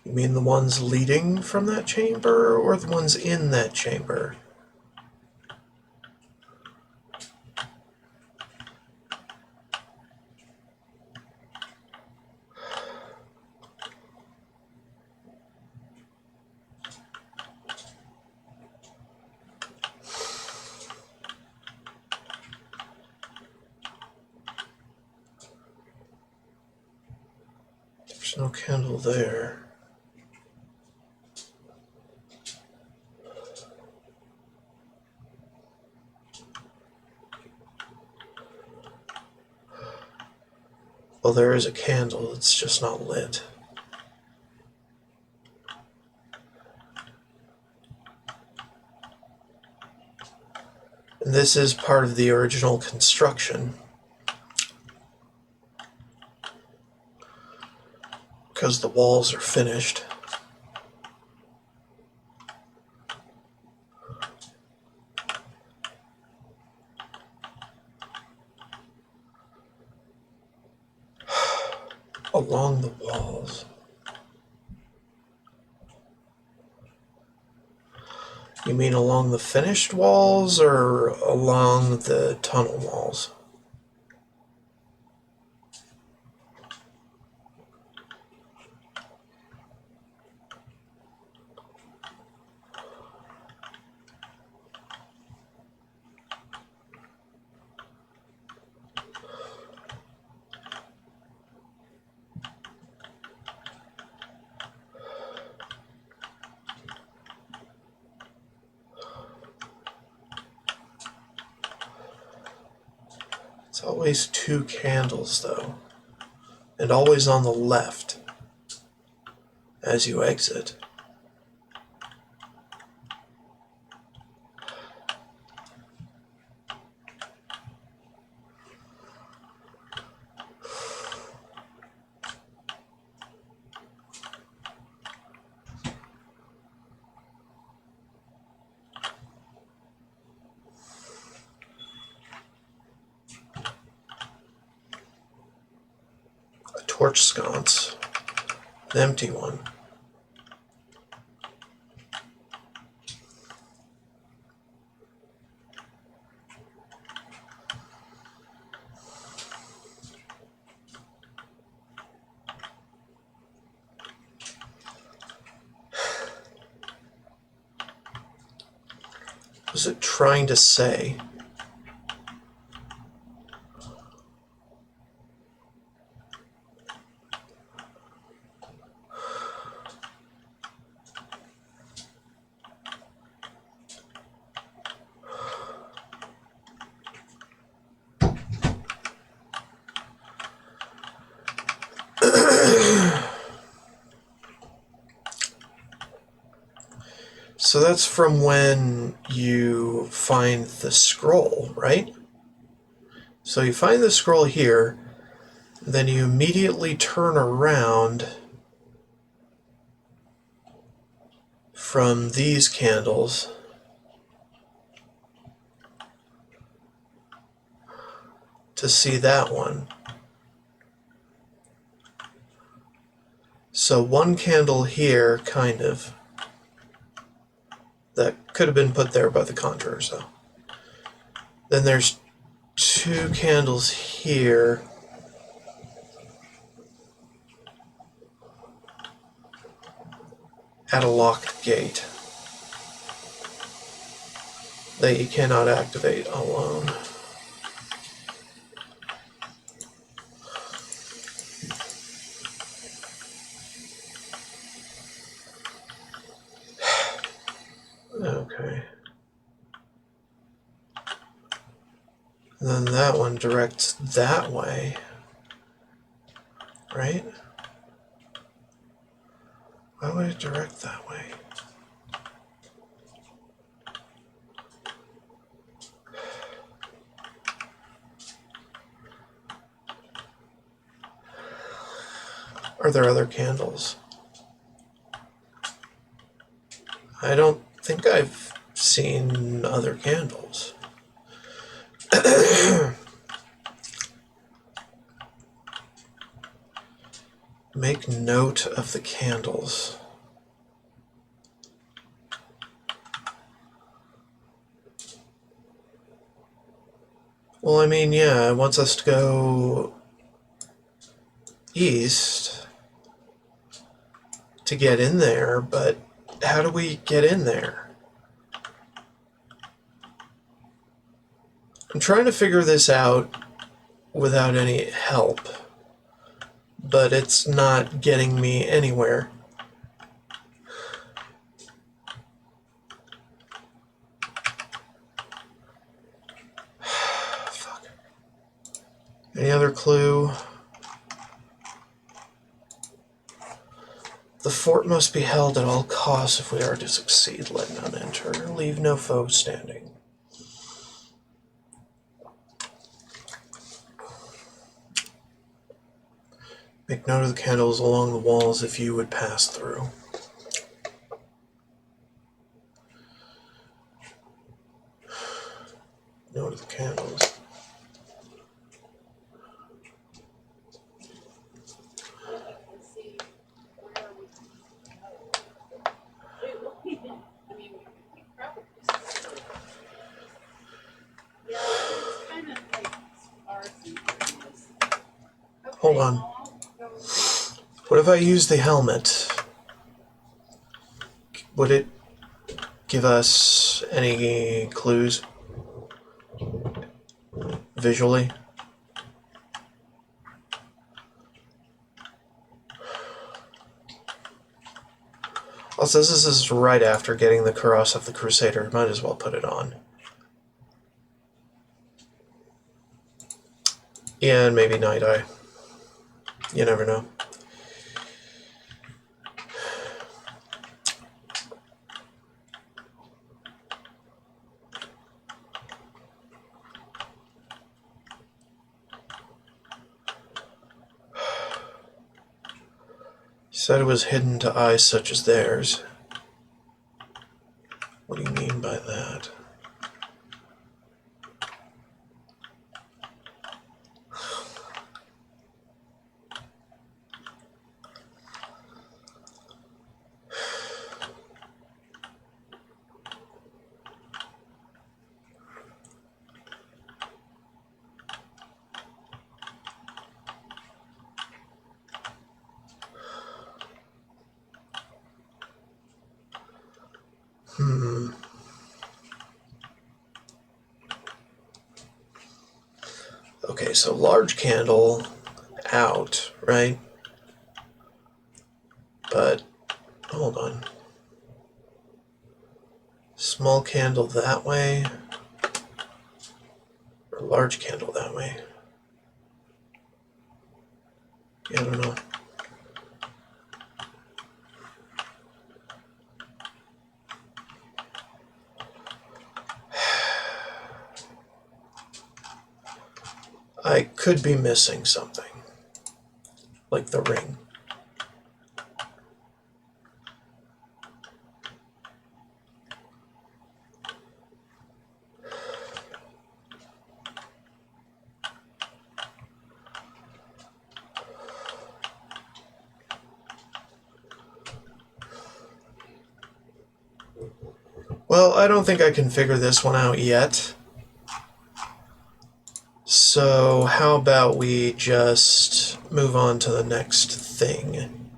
You mean the ones leading from that chamber, or the ones in that chamber? There's no candle there. Well, there is a candle, it's just not lit. And this is part of the original construction, because the walls are finished. Along the walls. You mean along the finished walls or along the tunnel walls? It's always two candles, though, and always on the left as you exit. A torch sconce, an empty one. What was it trying to say? So that's from when you find the scroll, right? So you find the scroll here, then you immediately turn around from these candles to see that one. So one candle here, kind of, that could have been put there by the conjurers, though. Then there's two candles here. At a locked gate that you cannot activate alone. Okay. And then that one directs that way, right? Why would it direct that way? Are there other candles? I don't think I've seen other candles. Make note of the candles. Well, I mean, yeah, it wants us to go east to get in there, but how do we get in there? I'm trying to figure this out without any help, but it's not getting me anywhere. Fuck. Any other clue? The fort must be held at all costs if we are to succeed. Let none enter. Leave no foe standing. Make note of the candles along the walls if you would pass through. Note of the candles. Hold on. What if I use the helmet? Would it give us any clues visually? Also, this is right after getting the Cross of the Crusader. Might as well put it on. Yeah, and maybe Night Eye. You never know. He said it was hidden to eyes such as theirs. What do you mean by that? Okay, so large candle out, right? But, hold on. Small candle that way, or large candle that way? Yeah, I don't know. I could be missing something. Like the ring. Well, I don't think I can figure this one out yet. So how about we just move on to the next thing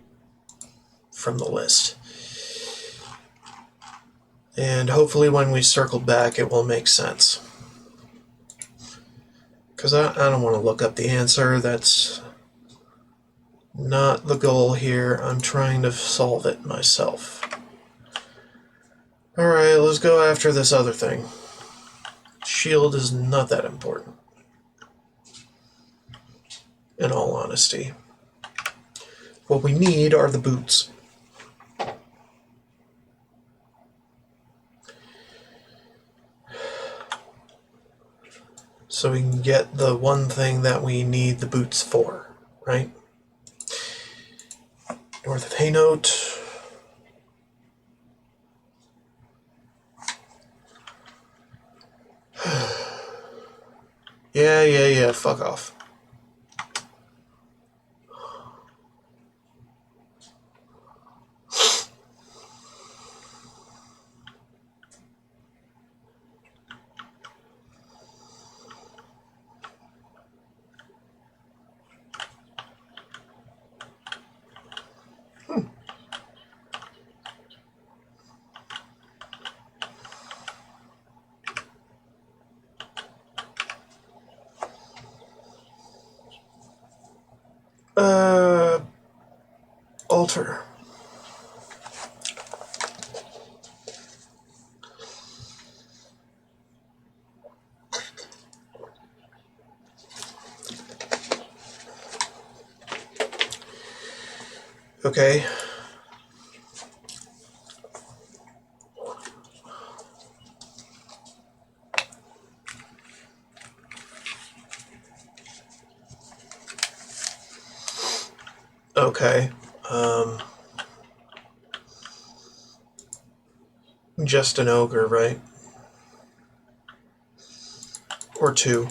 from the list. And hopefully when we circle back it will make sense. Because I don't want to look up the answer. That's not the goal here. I'm trying to solve it myself. Alright, let's go after this other thing. Shield is not that important. In all honesty. What we need are the boots. So we can get the one thing that we need the boots for, right? North of Haynote. Yeah, fuck off. Alter. Okay. Okay. Just an ogre, right? Or two.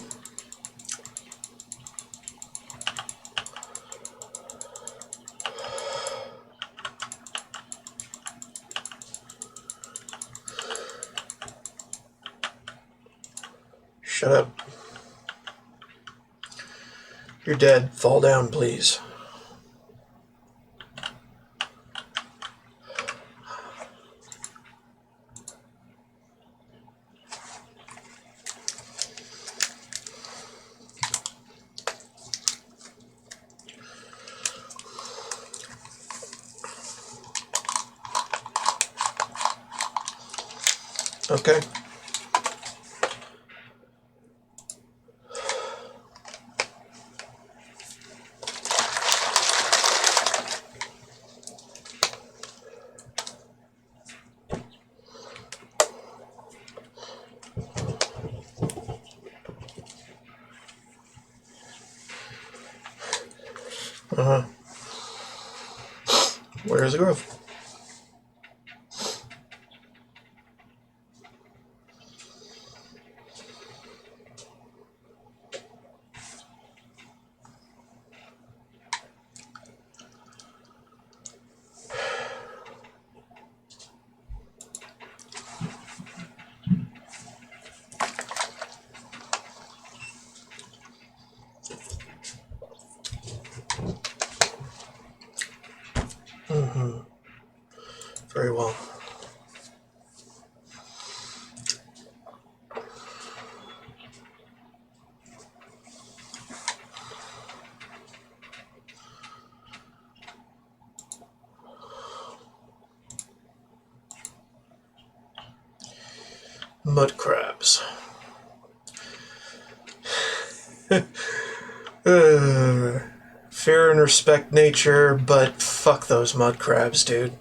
Shut up. You're dead. Fall down, please. Okay. Where's the growth? Very well. Mud crabs. Fear and respect nature, but fuck those mud crabs, dude.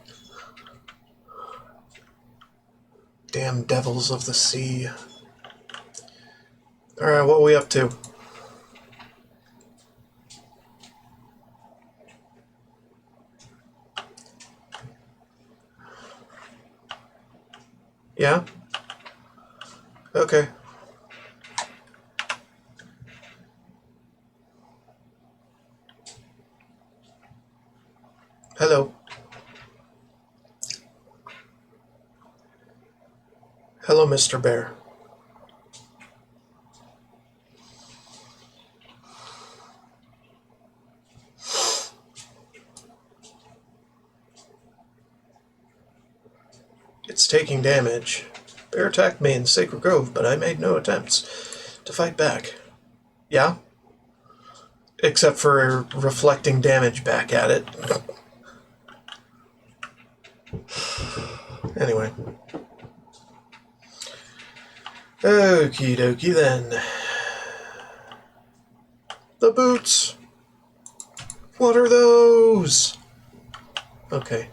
Damn devils of the sea. Alright, what are we up to? Yeah? Okay. Hello. Hello, Mr. Bear. It's taking damage. Bear attacked me in Sacred Grove, but I made no attempts to fight back. Yeah? Except for reflecting damage back at it. Anyway. Okie dokie then. The boots! What are those? Okay.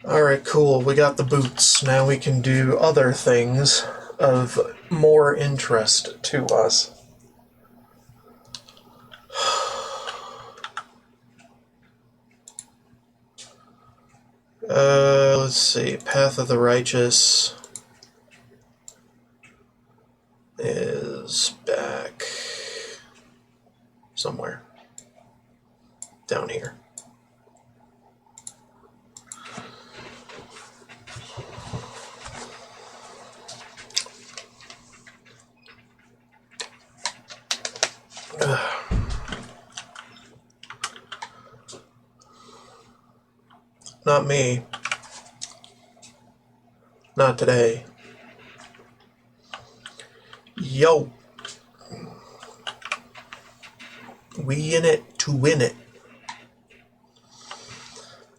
Alright, cool. We got the boots. Now we can do other things of more interest to us. Let's see. Path of the Righteous is back somewhere. Down here. Not me. Not today. Yo. We in it to win it.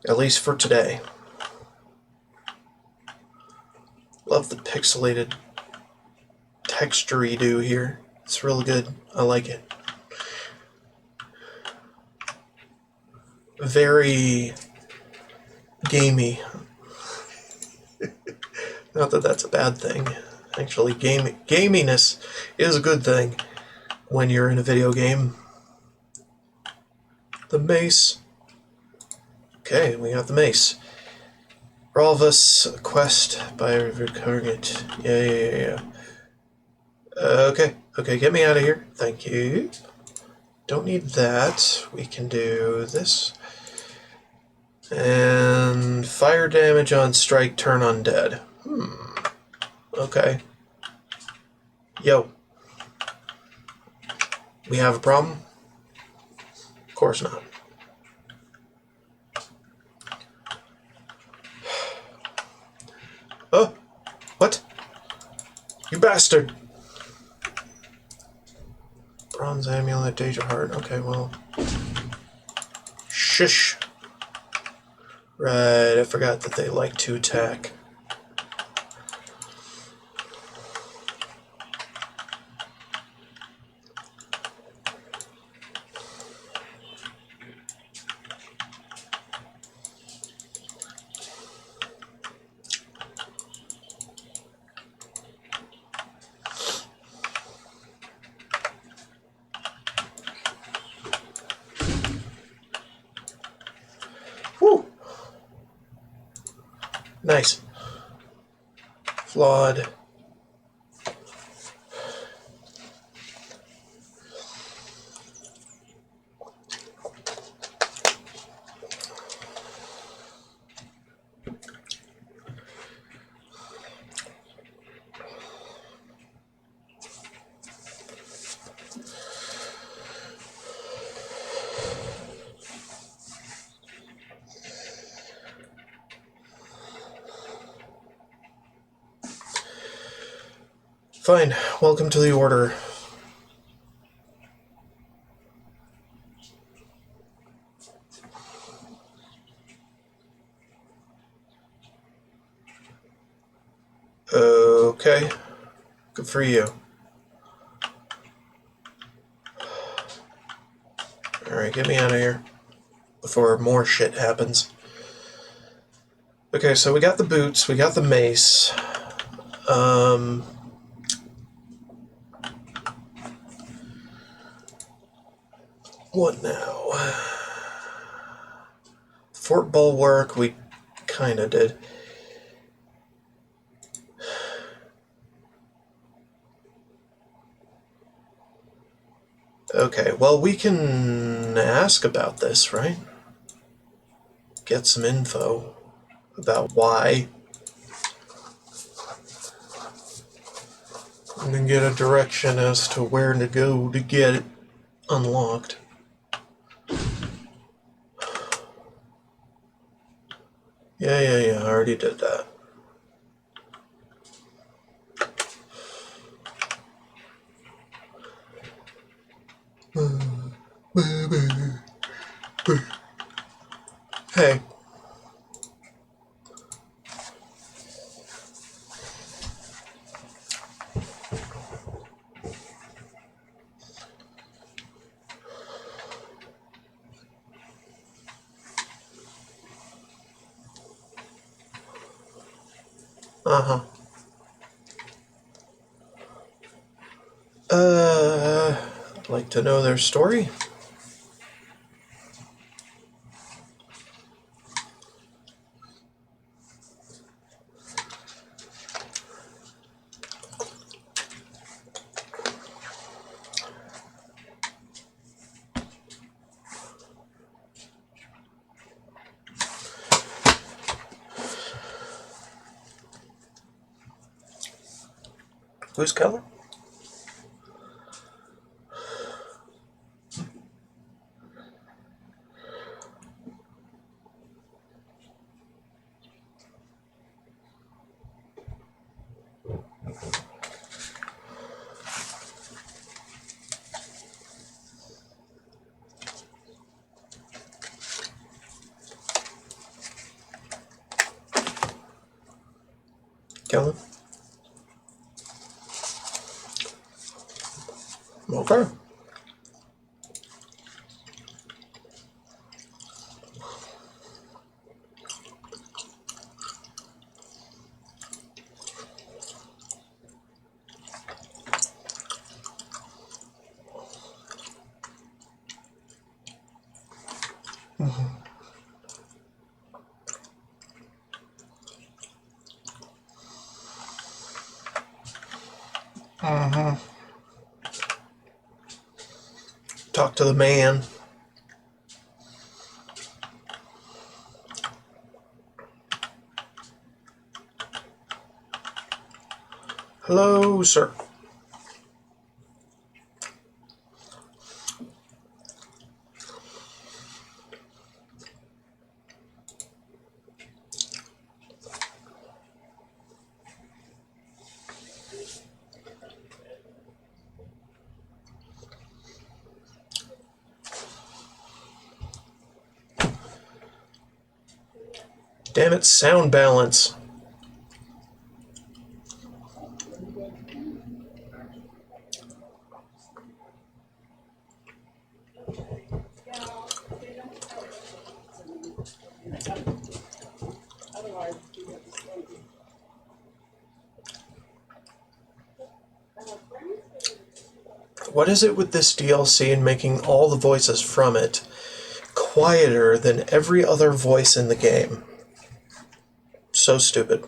At least for today. Love the pixelated texture you do here. It's really good. I like it. Very gamey. Not that that's a bad thing. Actually, gaminess is a good thing when you're in a video game. The mace. Okay, we got the mace. Ralvus quest by recovering it. Yeah. Okay, get me out of here. Thank you. Don't need that. We can do this. And fire damage on strike, turn undead. Okay. Yo. We have a problem? Of course not. Oh! What? You bastard! Bronze amulet, Dage of Heart. Okay, well. Shush. Right, I forgot that they like to attack. Whew! Nice. Flawed. Fine. Welcome to the order. Okay. Good for you. Alright, get me out of here before more shit happens. Okay, so we got the boots, we got the mace. What now? Fort Bulwark, we kinda did. Okay, well, we can ask about this, right? Get some info about why. And then get a direction as to where to go to get it unlocked. Yeah, I already did that. Hey. Uh-huh. I'd like to know their story. Who's color? Kellen? Okay. Mm-hmm. Talk to the man. Hello, sir. Damn it, sound balance. What is it with this DLC and making all the voices from it quieter than every other voice in the game? So stupid.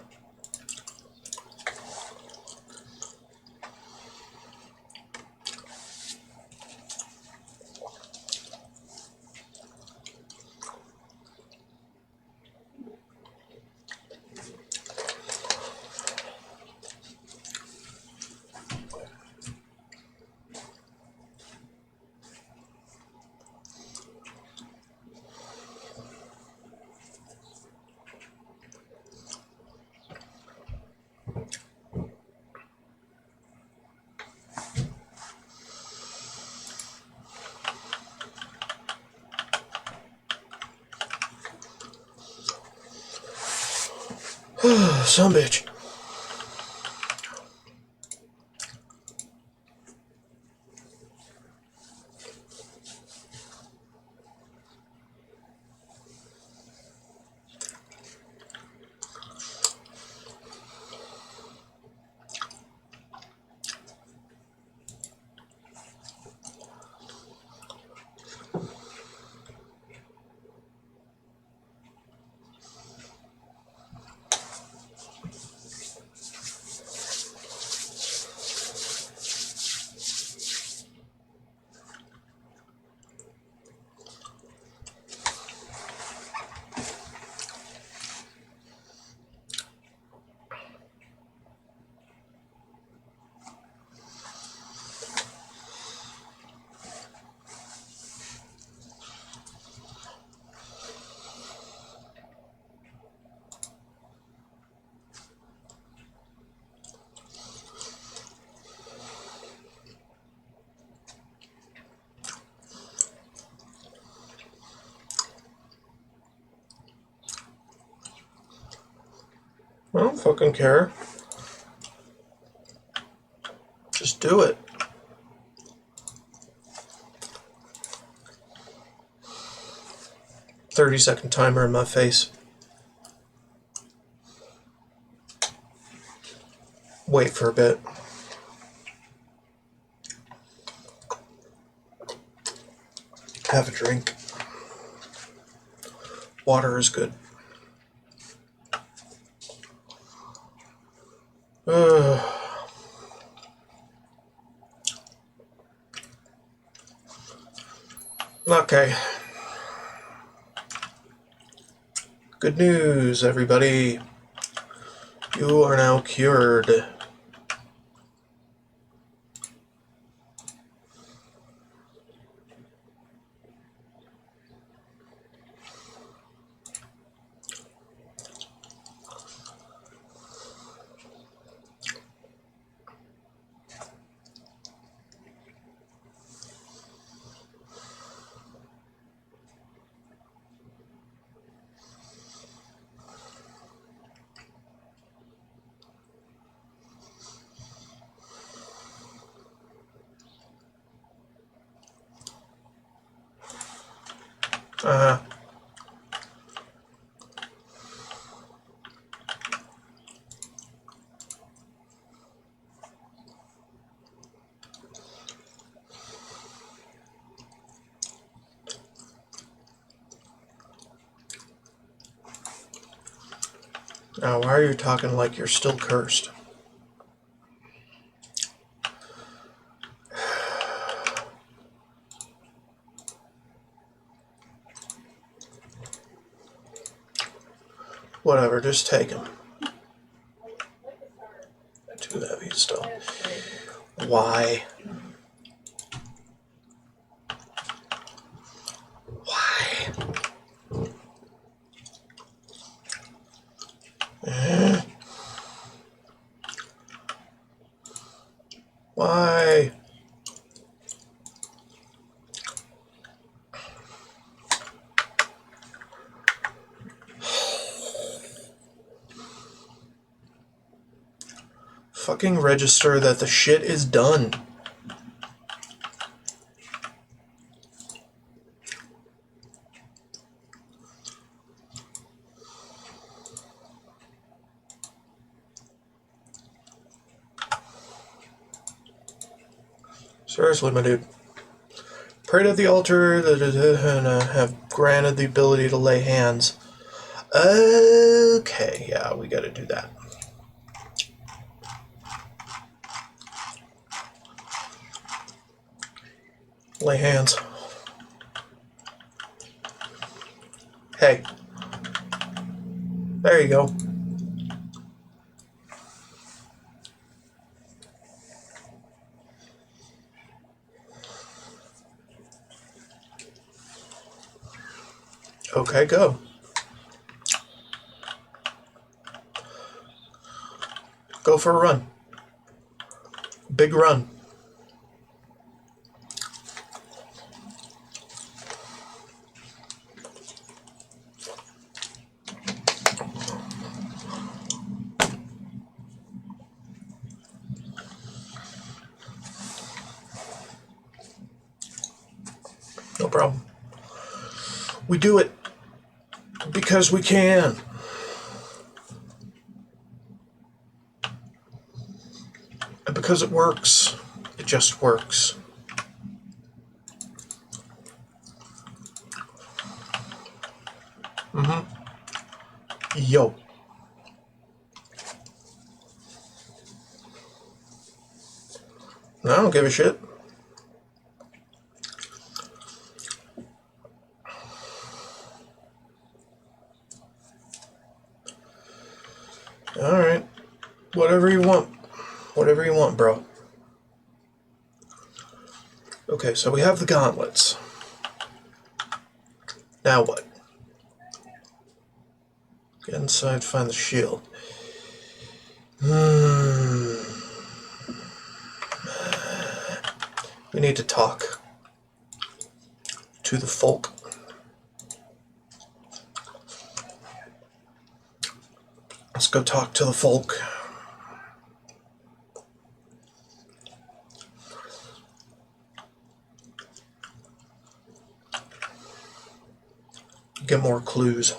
Some bitch. I don't fucking care. Just do it. "30-second timer in my face. Wait for a bit. Have a drink. Water is good. Okay. Good news, everybody. You are now cured. Now, why are you talking like you're still cursed? Whatever, just take him. Too heavy still. Why? Why? Fucking register that the shit is done. Seriously, my dude. Pray to the altar and have granted the ability to lay hands. Okay, yeah, we gotta do that. Lay hands. Hey. There you go. Okay, go. Go for a run. Big run. No problem. We do it because we can. And because it works. It just works. Yo. I don't give a shit. Alright. Whatever you want. Whatever you want, bro. Okay, so we have the gauntlets. Now what? Get inside, find the shield. We need to talk to the folk. Let's go talk to the folk. Get more clues.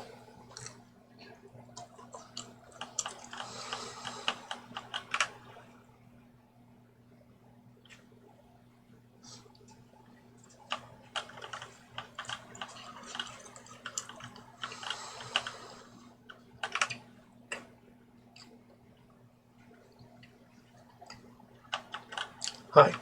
Hi.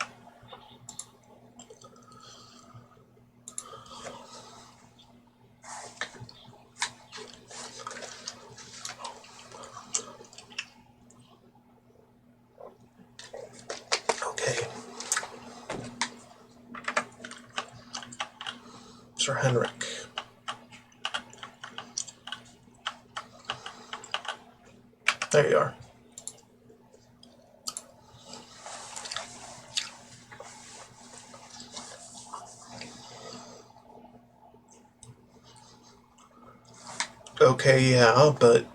Okay. Sir Henrik. There you are. Okay, yeah, but...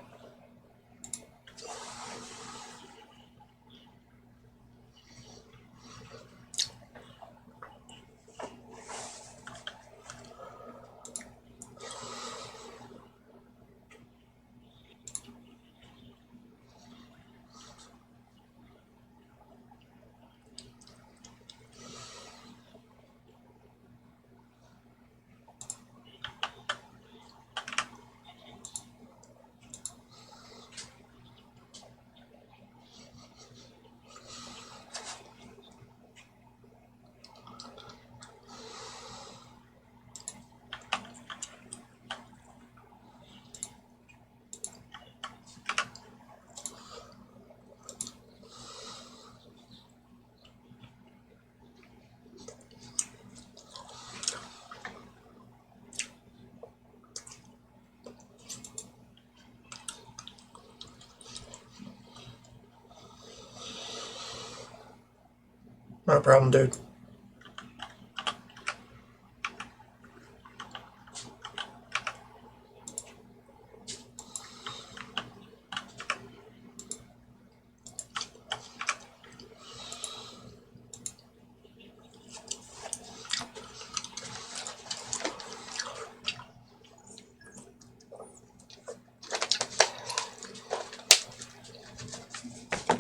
Not a problem, dude.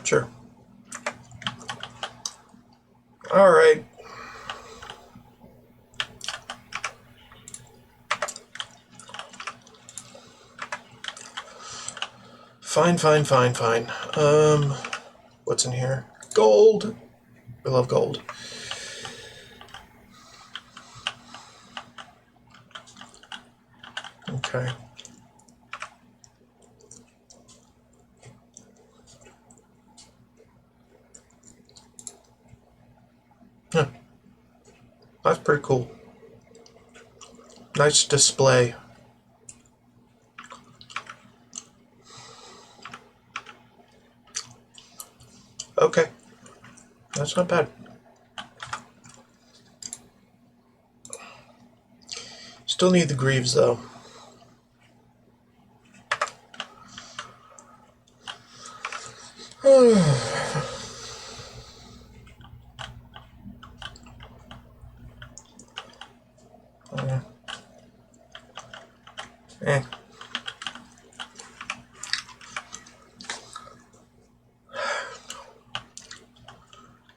Sure. Alright. Fine. What's in here? Gold! I love gold. Okay. Huh. That's pretty cool. Nice display. Okay. That's not bad. Still need the greaves, though. Eh.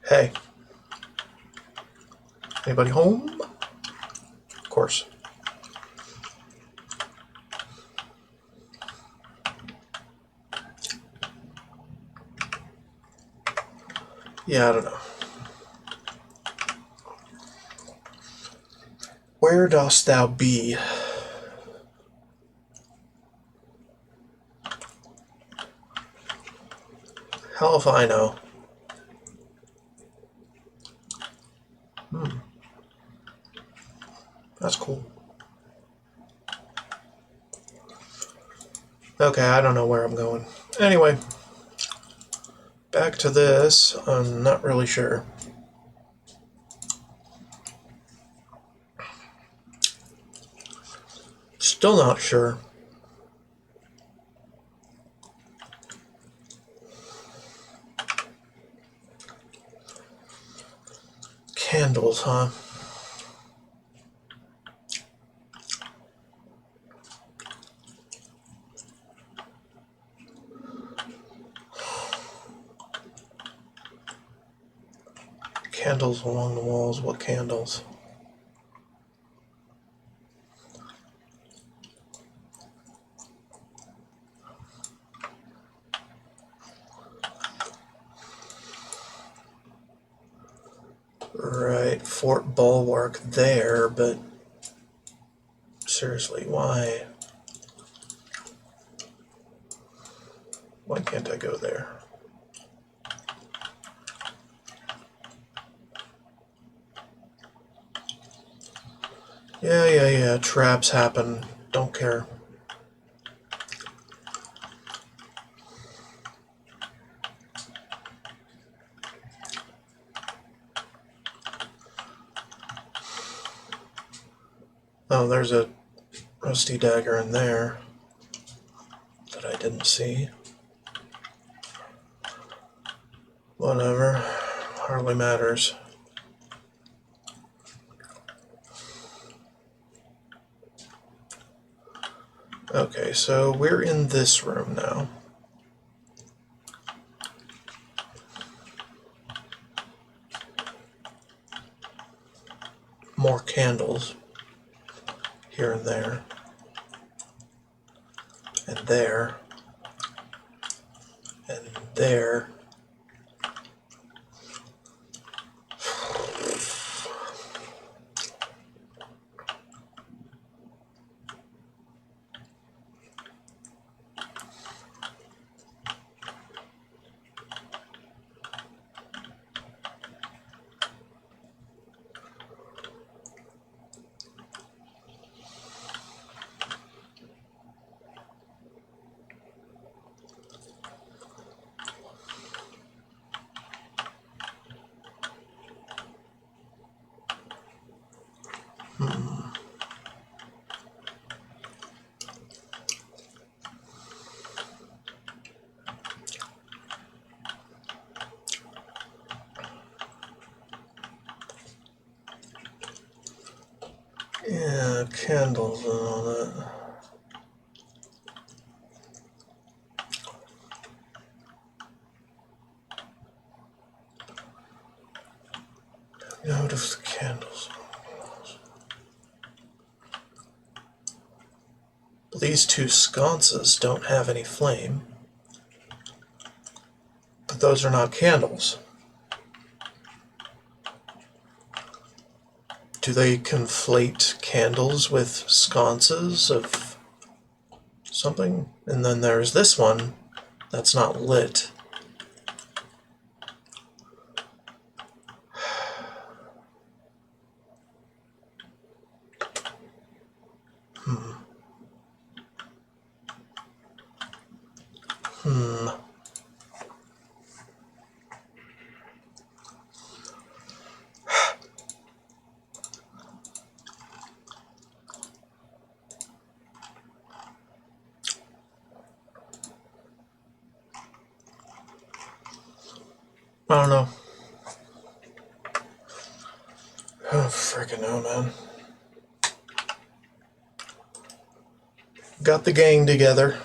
Hey. Anybody home? Of course. Yeah, I don't know. Where dost thou be? Hell if I know. That's cool. Okay, I don't know where I'm going. Anyway, back to this. I'm not really sure. Still not sure. Candles, huh? Candles along the walls. What candles? Right, Fort Bulwark there, but seriously, why? Why can't I go there? Yeah, traps happen. Don't care. Oh, there's a rusty dagger in there that I didn't see. Whatever. Hardly matters. Okay, so we're in this room now. More candles. Here and there. And there. And there. Yeah, candles and all that. Notice the candles. These two sconces don't have any flame, but those are not candles. Do they conflate candles with sconces of something? And then there's this one that's not lit. I don't know. Oh, freaking no, man. Got the gang together.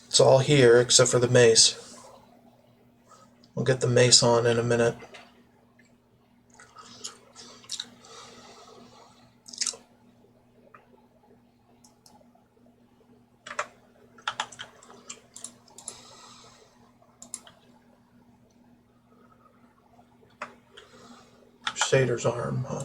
It's all here except for the mace. We'll get the mace on in a minute. Crusader's arm, huh?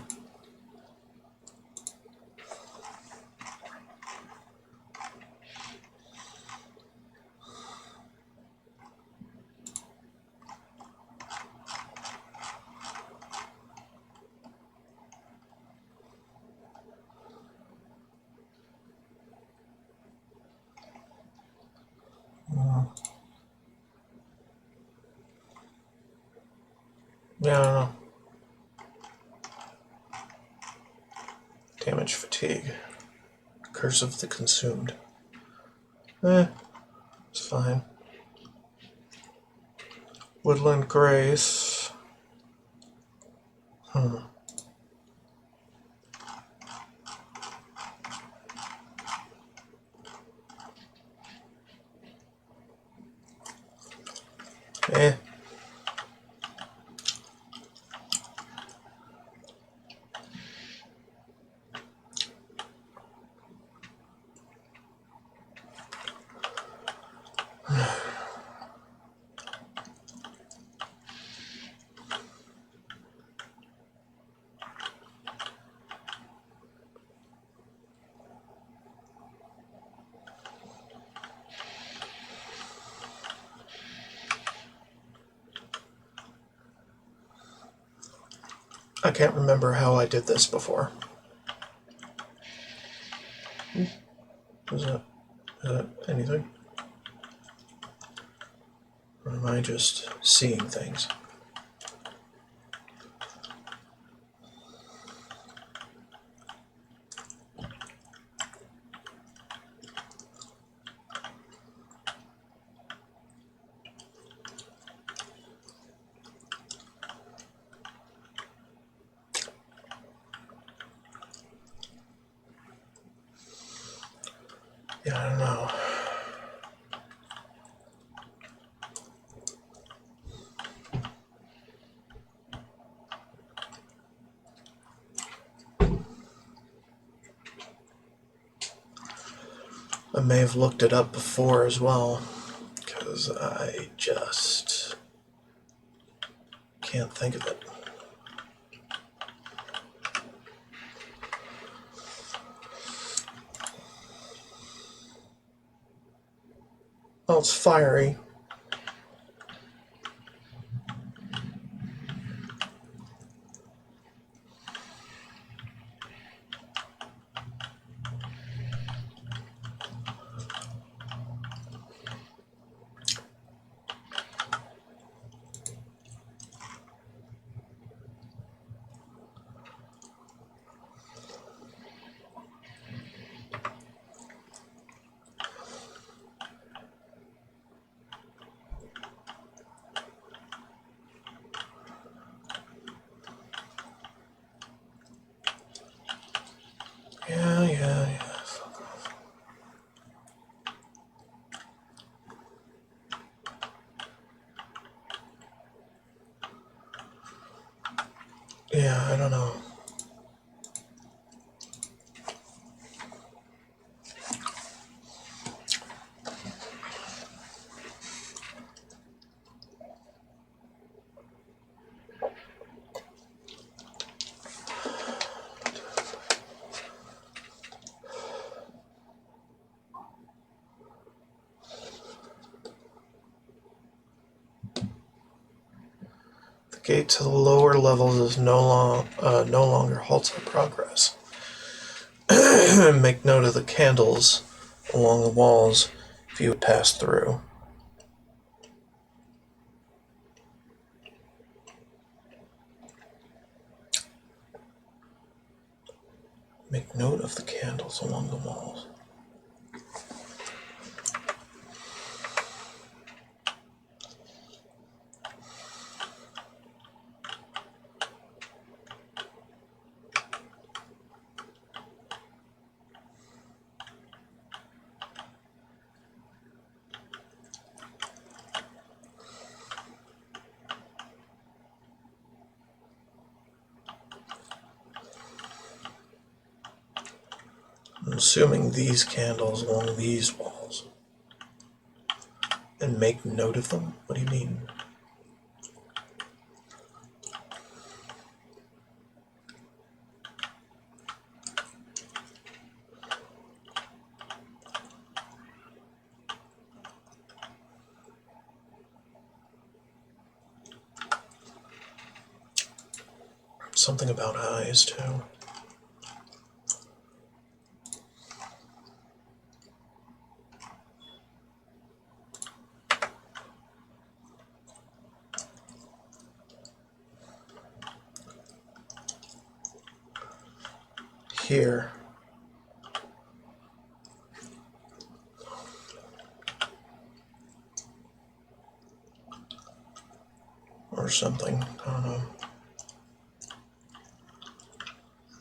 Yeah, I don't know. Damage fatigue. Curse of the Consumed. It's fine. Woodland Grace. Eh. I can't remember how I did this before. Is that anything? Or am I just seeing things? Yeah, I don't know. I may have looked it up before as well, because I just can't think of it. Oh, it's fiery. Yeah. Fuck off. Yeah, I don't know. The gate to the lower levels is no longer halts our progress. Make note of the candles along the walls if you would pass through. Make note of the candles along the walls. I'm assuming these candles along these walls. And make note of them? What do you mean? Something about eyes, too. Here. Or something. I don't know.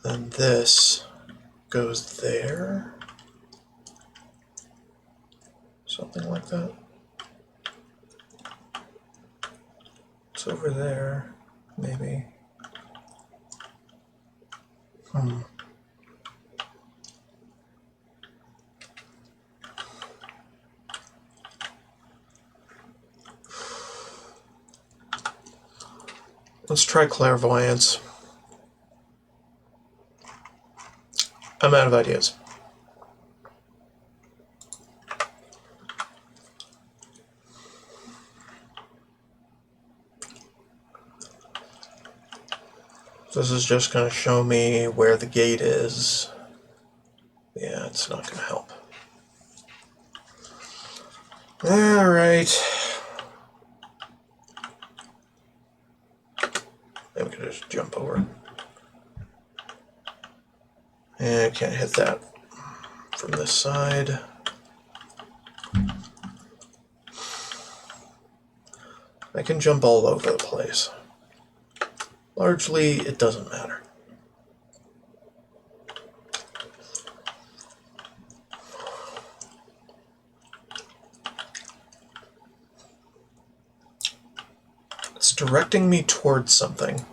Then this goes there. Something like that. It's over there, maybe. Let's try clairvoyance. I'm out of ideas. This is just going to show me where the gate is. Yeah, it's not going to help. Alright. Then we can just jump over. And I can't hit that from this side. I can jump all over the place. Largely, it doesn't matter. It's directing me towards something,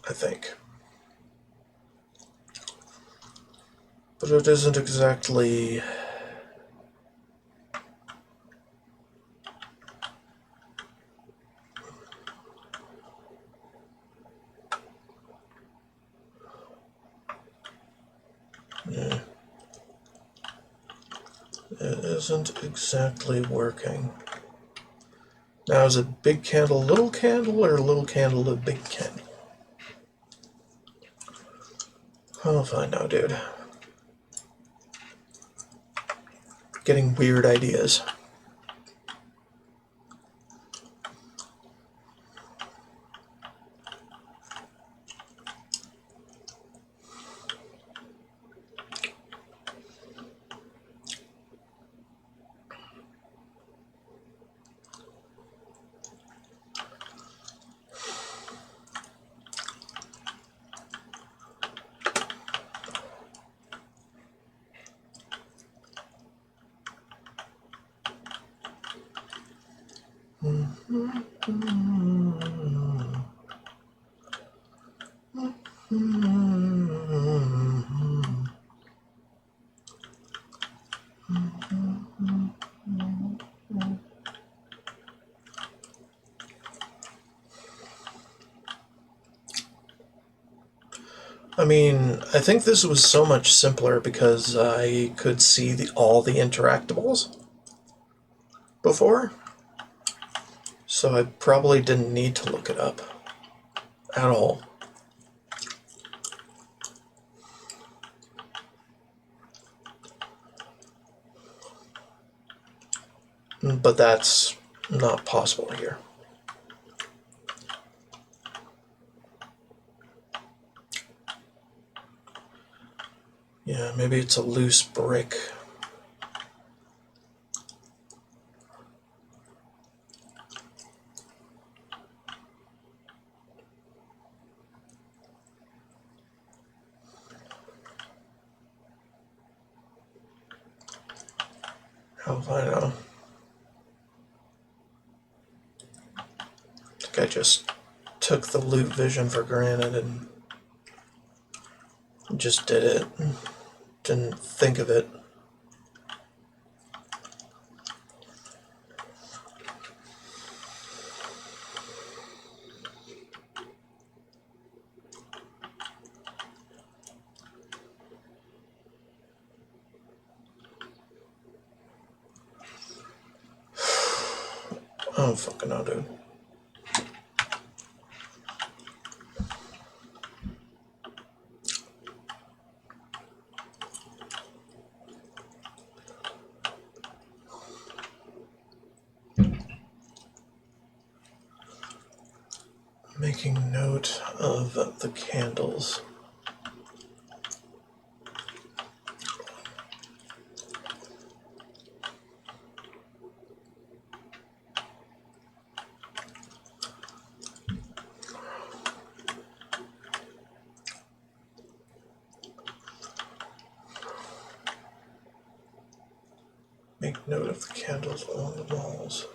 I think. But it isn't exactly... Yeah. It isn't exactly working. Now, is it big candle, little candle, or little candle to big candle? I'll find out, dude. Getting weird ideas. I mean, I think this was so much simpler because I could see all the interactables before. So I probably didn't need to look it up at all. But that's not possible here. Yeah, maybe it's a loose brick. How do I know? I think I just took the loot vision for granted and just did it. Didn't think of it. I don't fucking know, dude. Making note of the candles. Make note of the candles along the walls.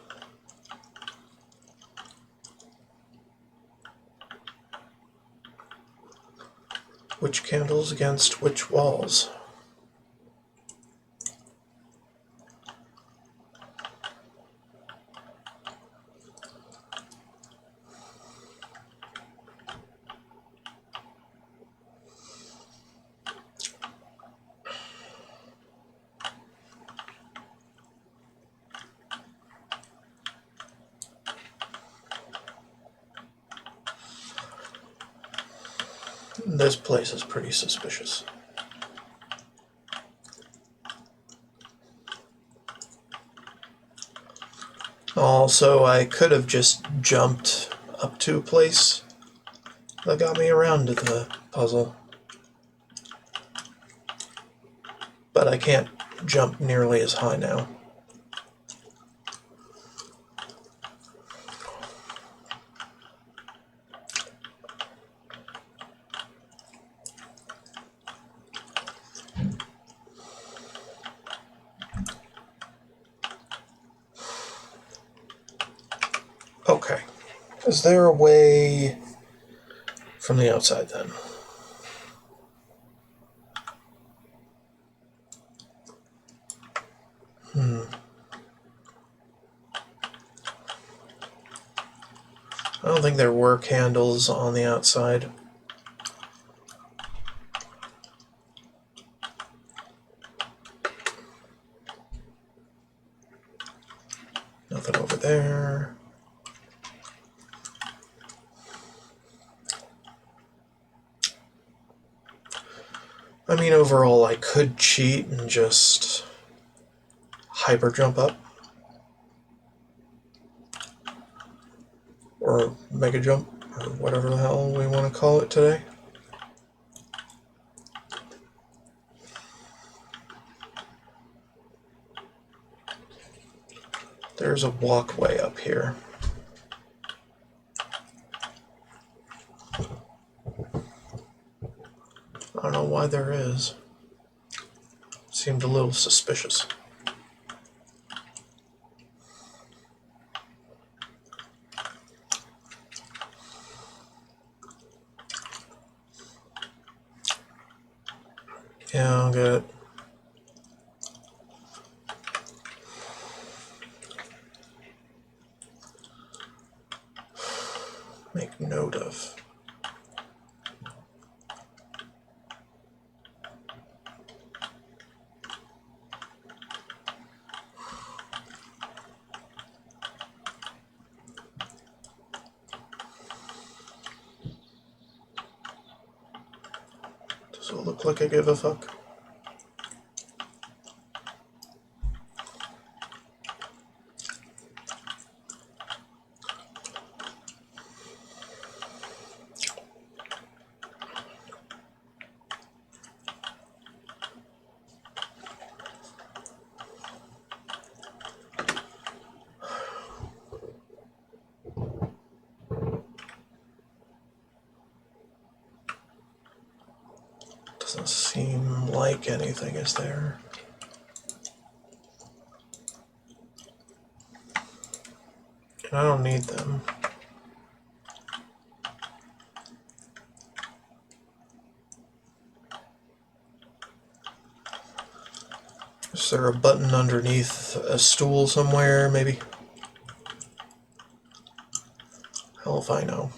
Which candles against which walls? This place is pretty suspicious. Also, I could have just jumped up to a place that got me around to the puzzle. But I can't jump nearly as high now. Okay. Is there a way from the outside then? I don't think there were candles on the outside. Nothing over there. I mean, overall, I could cheat and just hyper jump up. Or mega jump, or whatever the hell we want to call it today. There's a walkway up here. I don't know why there is. Seemed a little suspicious. Yeah, I'll get it. Make note of. Does it look like I give a fuck? Doesn't seem like anything is there. And I don't need them. Is there a button underneath a stool somewhere, maybe? Hell if I know.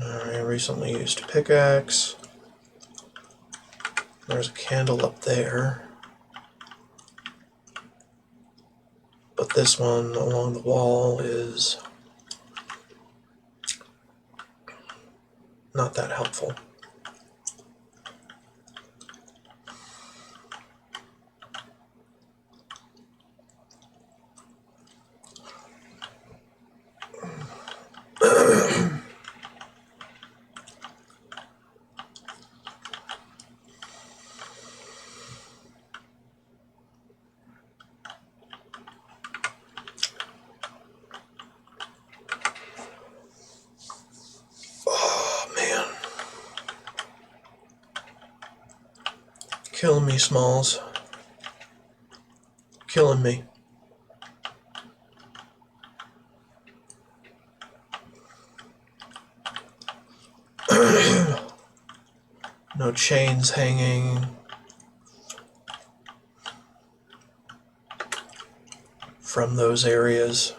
I recently used a pickaxe. There's a candle up there. But this one along the wall is not that helpful. Killing me, Smalls. Killing me. No chains hanging. From those areas.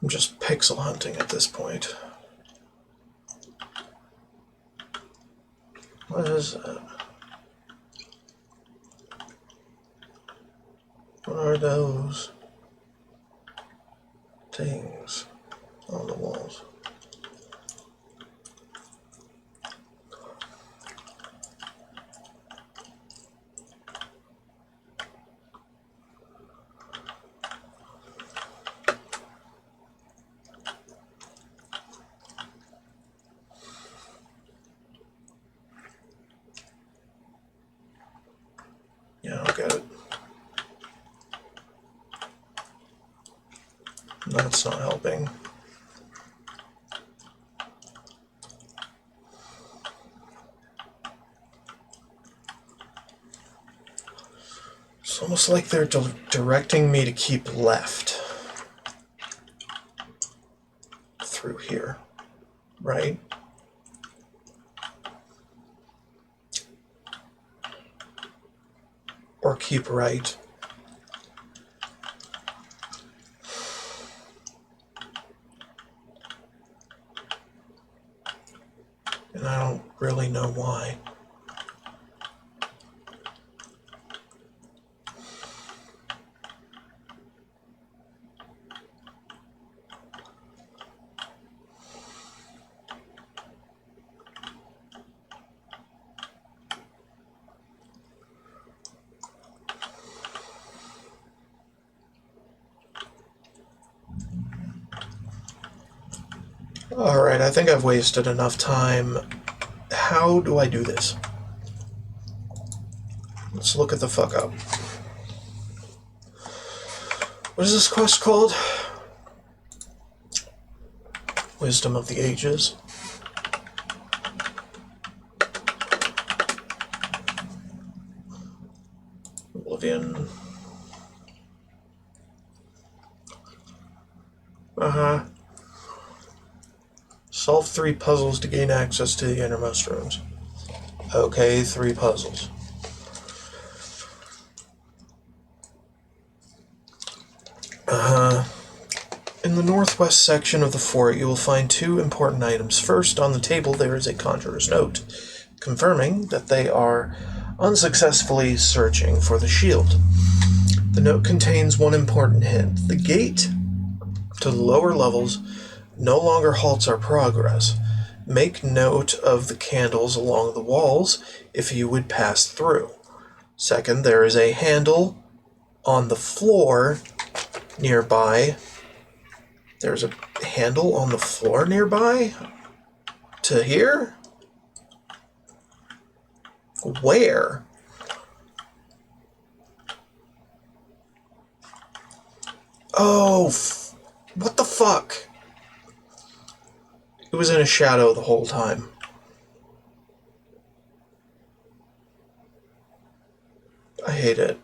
I'm just pixel hunting at this point. What is that? What are those things on the walls? Yeah, I'll get it. That's not helping. It's almost like they're directing me to keep left through here, right? Or keep right. And I don't really know why. Alright, I think I've wasted enough time. How do I do this? Let's look at the fuck up. What is this quest called? Wisdom of the Ages. Oblivion. Solve 3 puzzles to gain access to the innermost rooms. Okay, 3 puzzles. In the northwest section of the fort, you will find 2 important items. First, on the table, there is a conjurer's note, confirming that they are unsuccessfully searching for the shield. The note contains one important hint. The gate to the lower levels no longer halts our progress. Make note of the candles along the walls if you would pass through. Second, there is a handle on the floor nearby. There's a handle on the floor nearby? To here? Where? Oh, what the fuck? It was in a shadow the whole time. I hate it.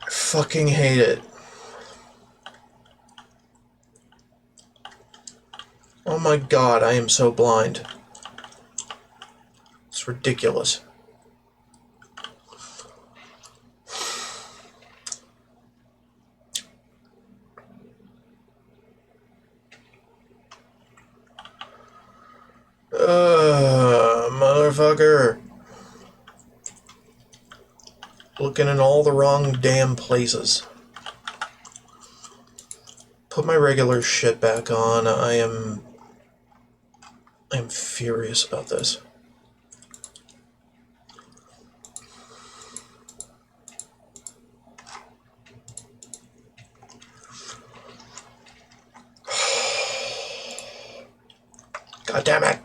I fucking hate it. Oh my god, I am so blind. It's ridiculous. motherfucker! Looking in all the wrong damn places. Put my regular shit back on. I am furious about this. God damn it!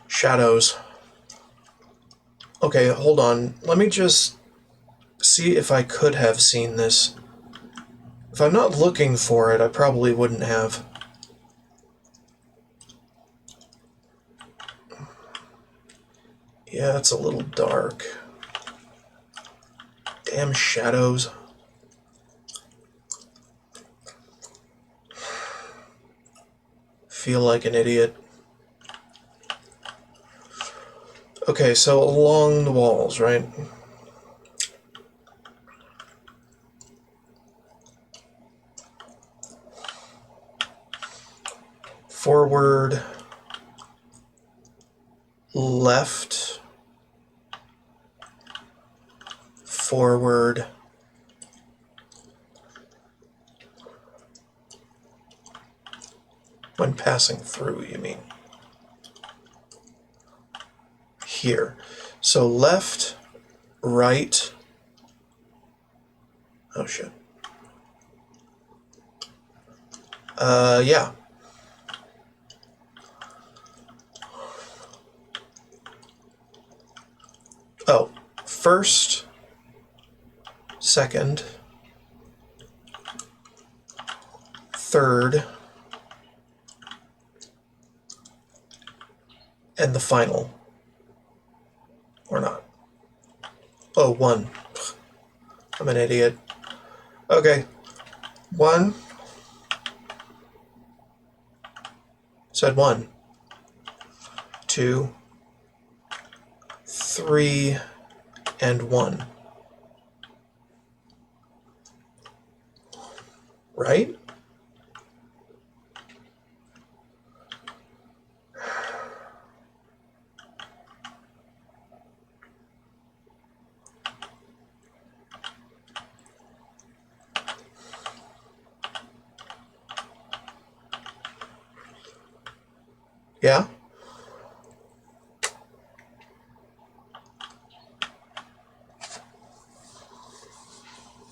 Shadows. Okay, hold on. Let me just see if I could have seen this. If I'm not looking for it, I probably wouldn't have. Yeah, it's a little dark. Damn shadows. Feel like an idiot. Okay, so along the walls, right? Forward, left, forward, when passing through, you mean? Here. So left, right. Oh shit. Yeah. Oh, first, second, third, and the final. Or not. Oh, one. I'm an idiot. Okay. One. Said one. 2, 3, and 1. Right? Yeah?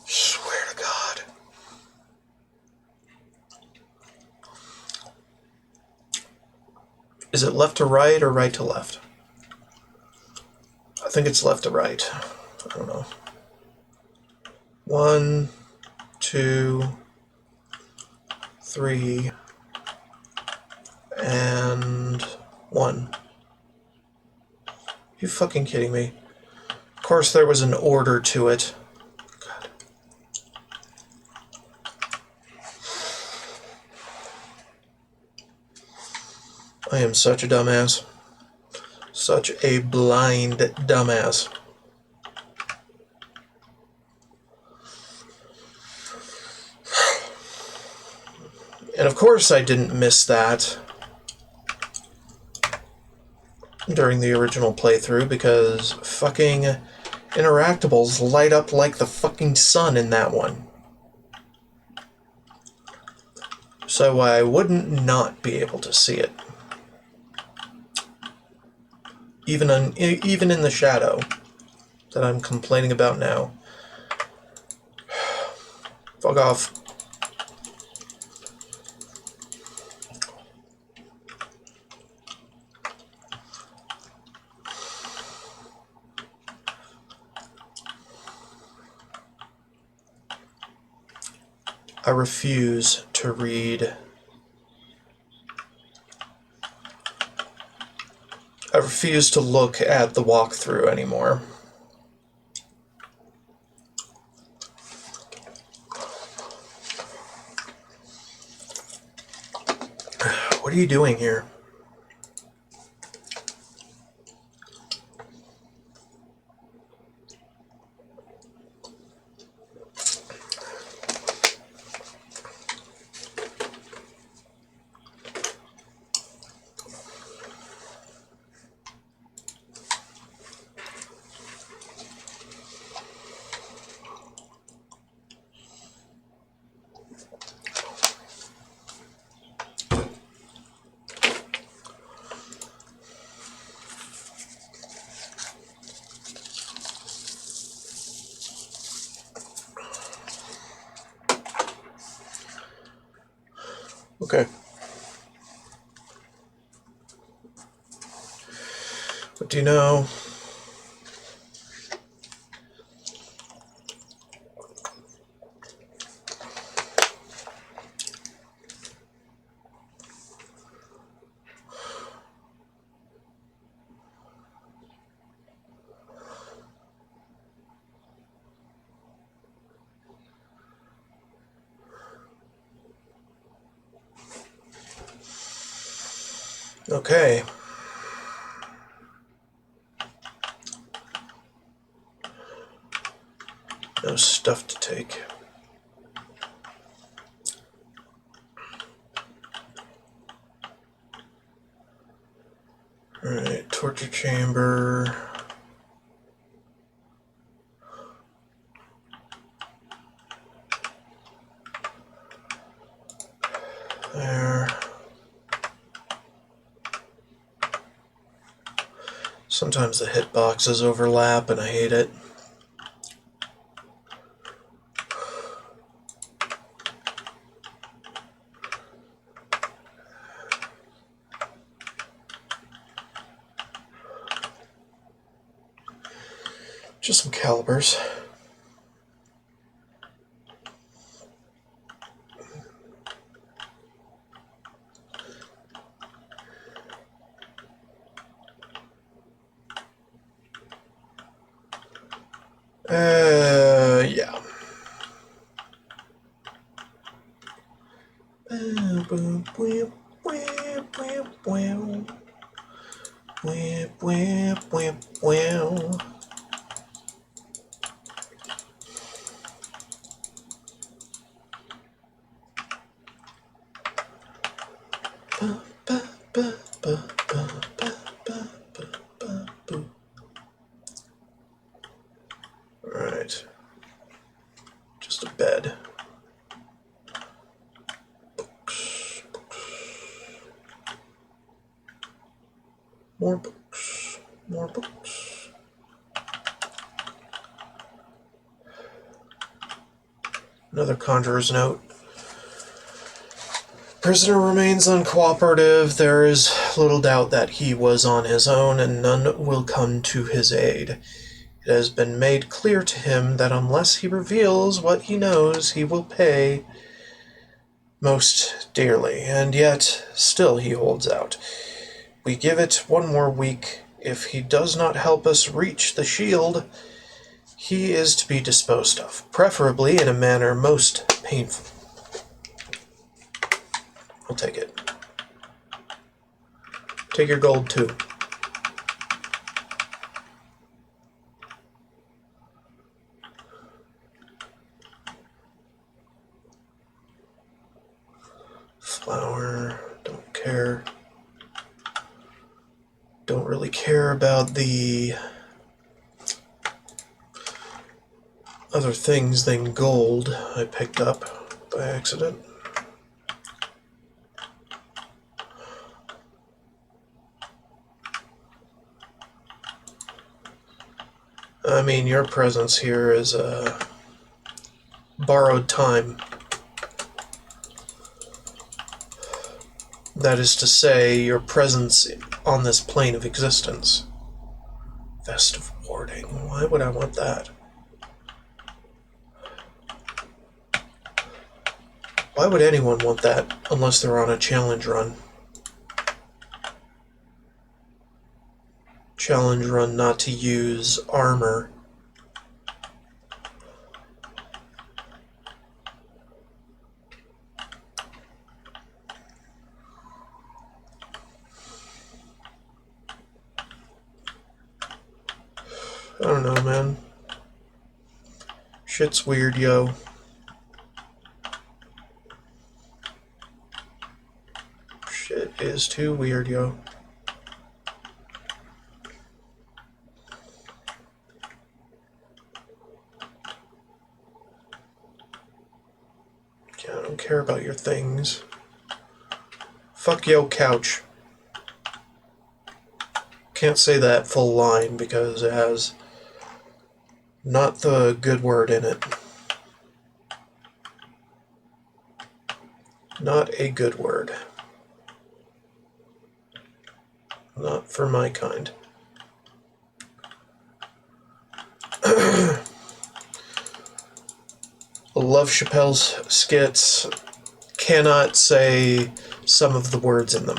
Swear to God. Is it left to right or right to left? I think it's left to right. I don't know. 1, 2, 3, and 1. You fucking kidding me? Of course there was an order to it. God. I am such a dumbass. Such a blind dumbass. And of course I didn't miss that during the original playthrough, because fucking interactables light up like the fucking sun in that one. So I wouldn't not be able to see it. Even in the shadow that I'm complaining about now. Fuck off. I refuse to read. I refuse to look at the walkthrough anymore. What are you doing here? Okay. What do you know? Okay. No stuff to take. Alright, torture chamber. There. Sometimes the hitboxes overlap and I hate it. Just some calibers. Yeah. Alright. Just a bed. More books. More books. Another conjurer's note. Prisoner remains uncooperative. There is little doubt that he was on his own, and none will come to his aid. It has been made clear to him that unless he reveals what he knows, he will pay most dearly, and yet still he holds out. We give it one more week. If he does not help us reach the shield, he is to be disposed of, preferably in a manner most painful. I'll take it. Take your gold, too. Flower, don't care. Don't really care about the other things than gold I picked up by accident. I mean, your presence here is borrowed time. That is to say, your presence on this plane of existence. Vest of Warding. Why would I want that? Why would anyone want that unless they're on a challenge run? Challenge run not to use armor. I don't know, man. Shit's weird, yo. Shit is too weird, yo. Yeah, I don't care about your things. Fuck yo couch. Can't say that full line because it has not the good word in it. Not a good word. Not for my kind. Love Chappelle's skits. Cannot say some of the words in them.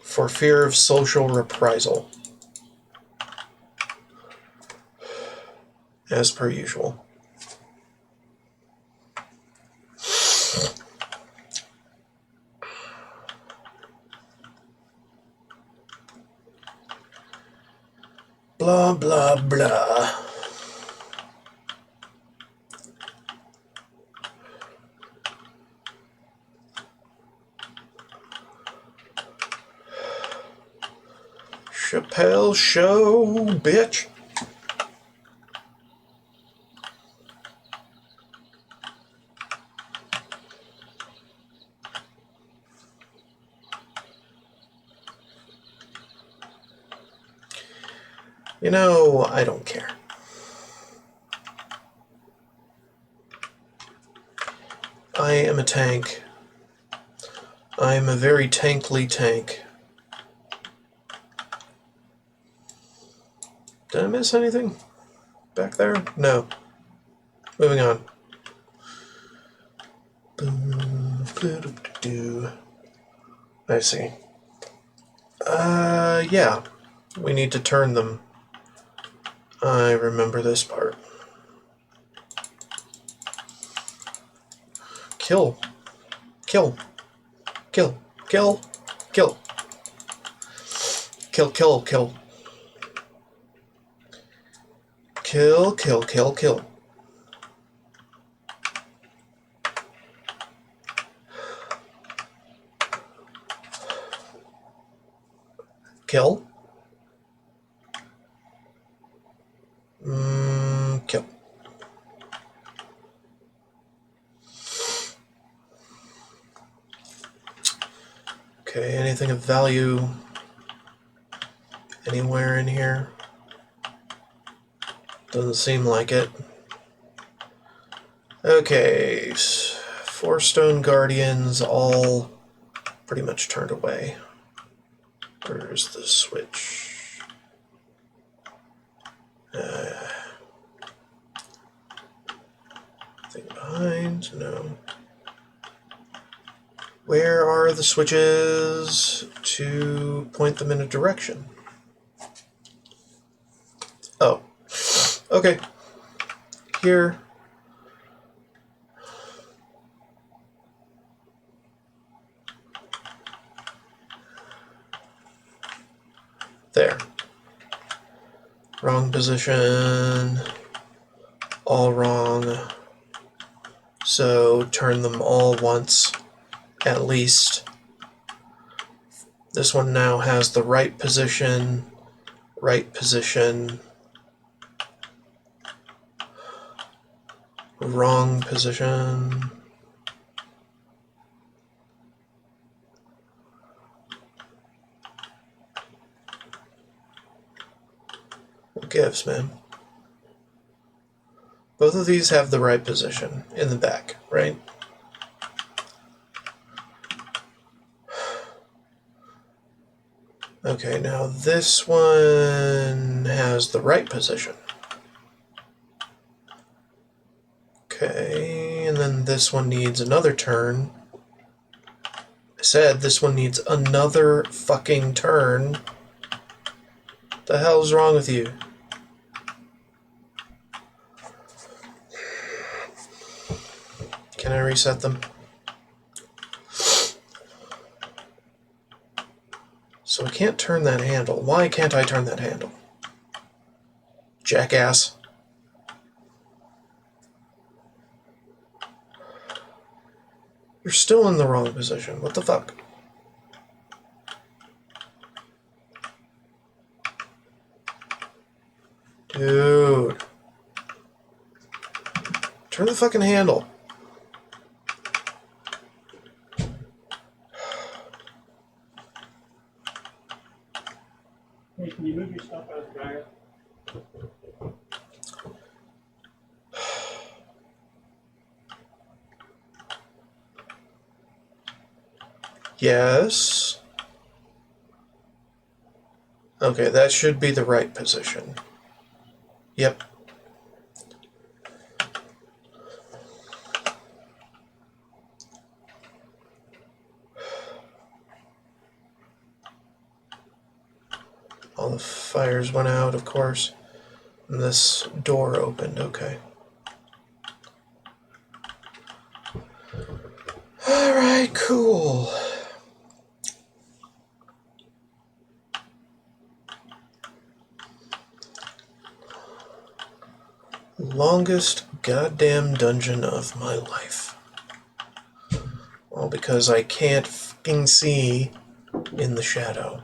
For fear of social reprisal. As per usual. Blah, blah, blah. Chappelle Show, bitch. You know, I don't care. I am a tank. I am a very tankly tank. Did I miss anything back there? No. Moving on. I see. Yeah. We need to turn them. I remember this part. Kill. Kill. Kill. Kill. Kill. Kill, kill, kill. Kill, kill, kill, kill. Kill. Kill. Okay, anything of value anywhere in here? Doesn't seem like it. Okay, 4 stone guardians all pretty much turned away. Where's the switch? Thing behind? No. Where are the switches to point them in a direction? Oh. Okay. Here. There. Wrong position. All wrong. So turn them all once, at least. This one now has the right position, wrong position. What gives, man? Both of these have the right position in the back, right? Okay, now this one has the right position. Okay, and then this one needs another turn. I said this one needs another fucking turn. The hell's wrong with you? Can I reset them? So I can't turn that handle. Why can't I turn that handle? Jackass. You're still in the wrong position. What the fuck? Dude. Turn the fucking handle. Hey, can you move your stuff out of the dryer? Yes. Okay, that should be the right position. Yep. All the fires went out, of course. And this door opened, okay. Alright, cool. Longest goddamn dungeon of my life. Well, because I can't fucking see in the shadow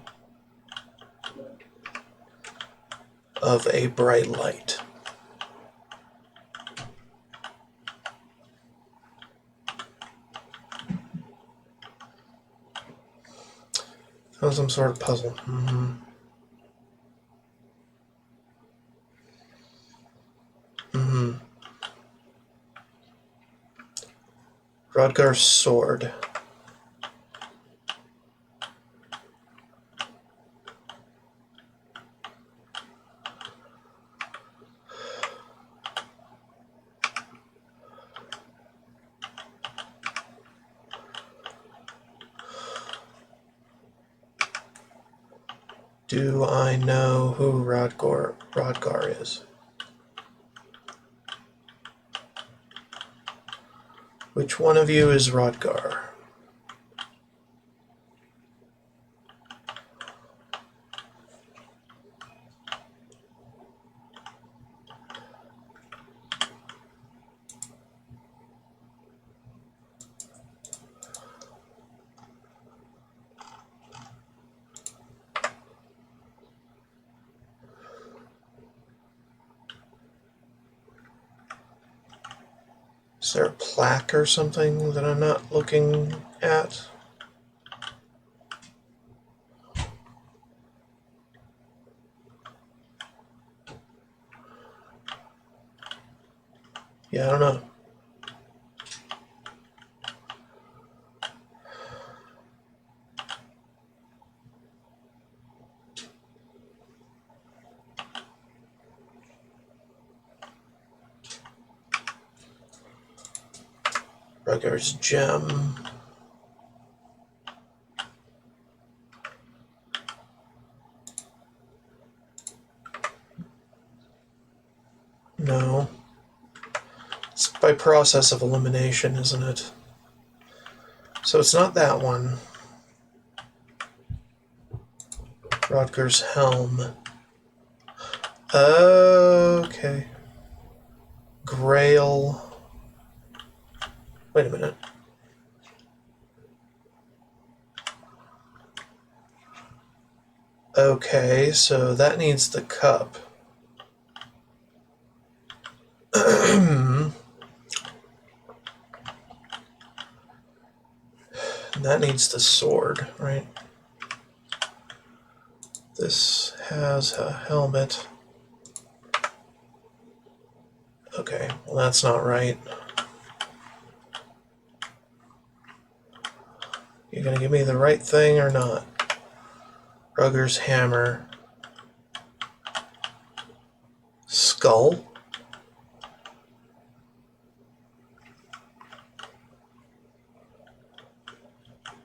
of a bright light. That was some sort of puzzle. Rodgar's sword. Do I know who Rodgar is? Which one of you is Rodgar? Is there a plaque or something that I'm not looking at? Yeah, I don't know. Rodgar's gem. No. It's by process of elimination, isn't it? So it's not that one. Rodgar's helm. Okay. Grail. Wait a minute. Okay, so that needs the cup. And that needs the sword, right? This has a helmet. Okay, well that's not right. You gonna give me the right thing or not? Rodgar's hammer. Skull?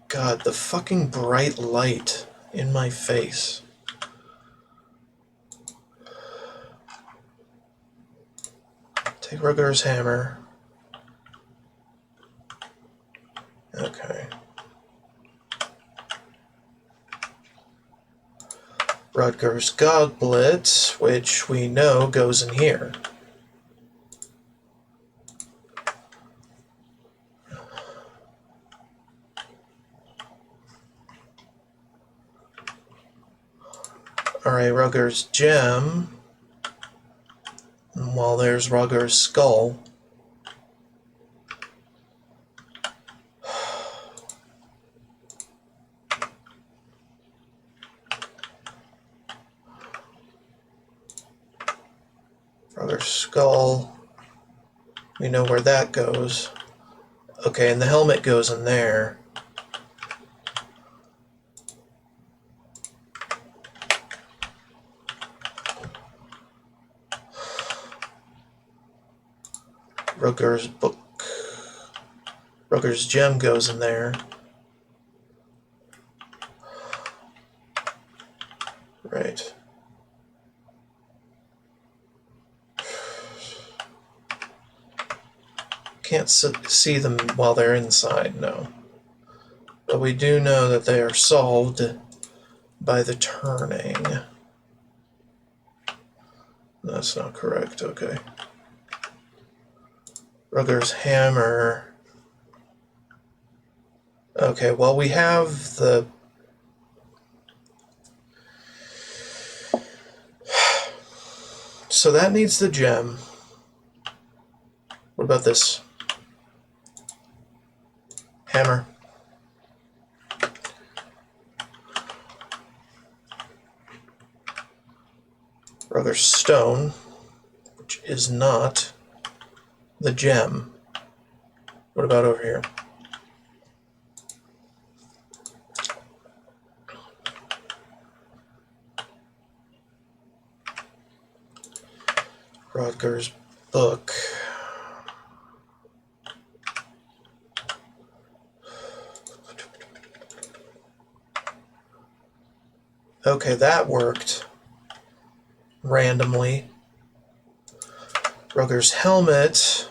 God, the fucking bright light in my face. Take Rodgar's hammer. Okay. Rodgar's goblet, which we know goes in here. Alright, Rodgar's gem. And while there's Rodgar's skull. Rodgar's skull. We know where that goes. Okay, and the helmet goes in there. Rugger's book. Rugger's gem goes in there. Right. Can't see them while they're inside, no. But we do know that they are solved by the turning. That's not correct, okay. Rugger's hammer. Okay, well, we have the... So that needs the gem. What about this? Hammer. Rugger's stone, which is not the gem. What about over here? Rutger's book. Okay, that worked. Randomly. Rugger's helmet.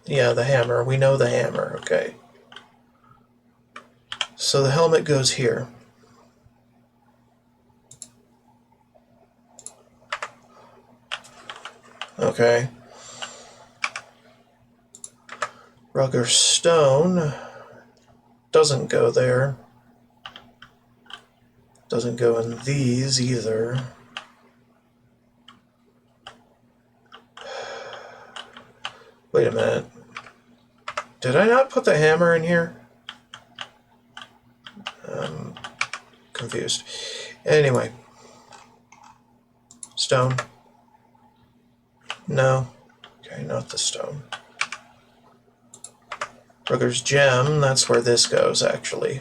Yeah, the hammer. We know the hammer, okay. So the helmet goes here. Okay. Rugger's stone doesn't go there. Doesn't go in these either. Wait a minute. Did I not put the hammer in here? I'm confused. Anyway. Stone. No. Okay, not the stone. Rugger's gem, that's where this goes, actually.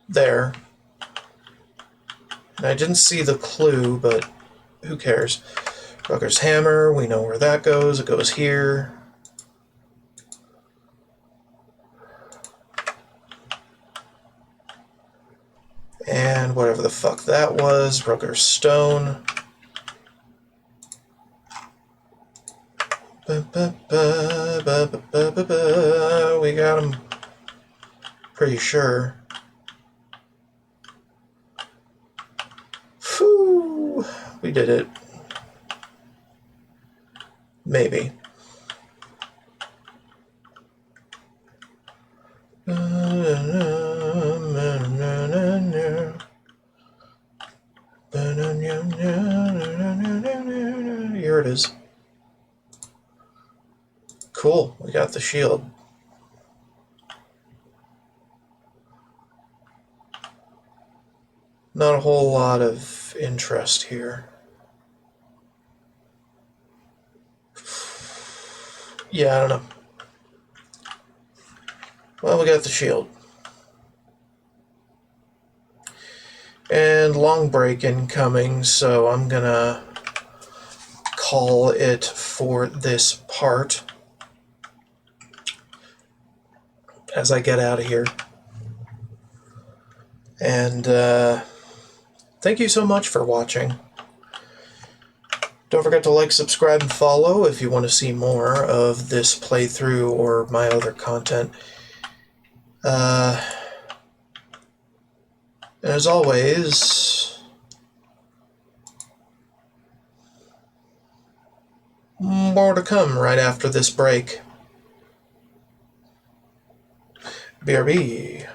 There. And I didn't see the clue, but who cares? Rugger's hammer, we know where that goes. It goes here. And whatever the fuck that was, Rugger's stone. We got him. Pretty sure. Phew! We did it. Maybe. Here it is. Cool, we got the shield. Not a whole lot of interest here. Yeah, I don't know. Well, we got the shield. And long break incoming, so I'm gonna call it for this part as I get out of here. And thank you so much for watching. Don't forget to like, subscribe, and follow if you want to see more of this playthrough or my other content. And as always, more to come right after this break. BRB.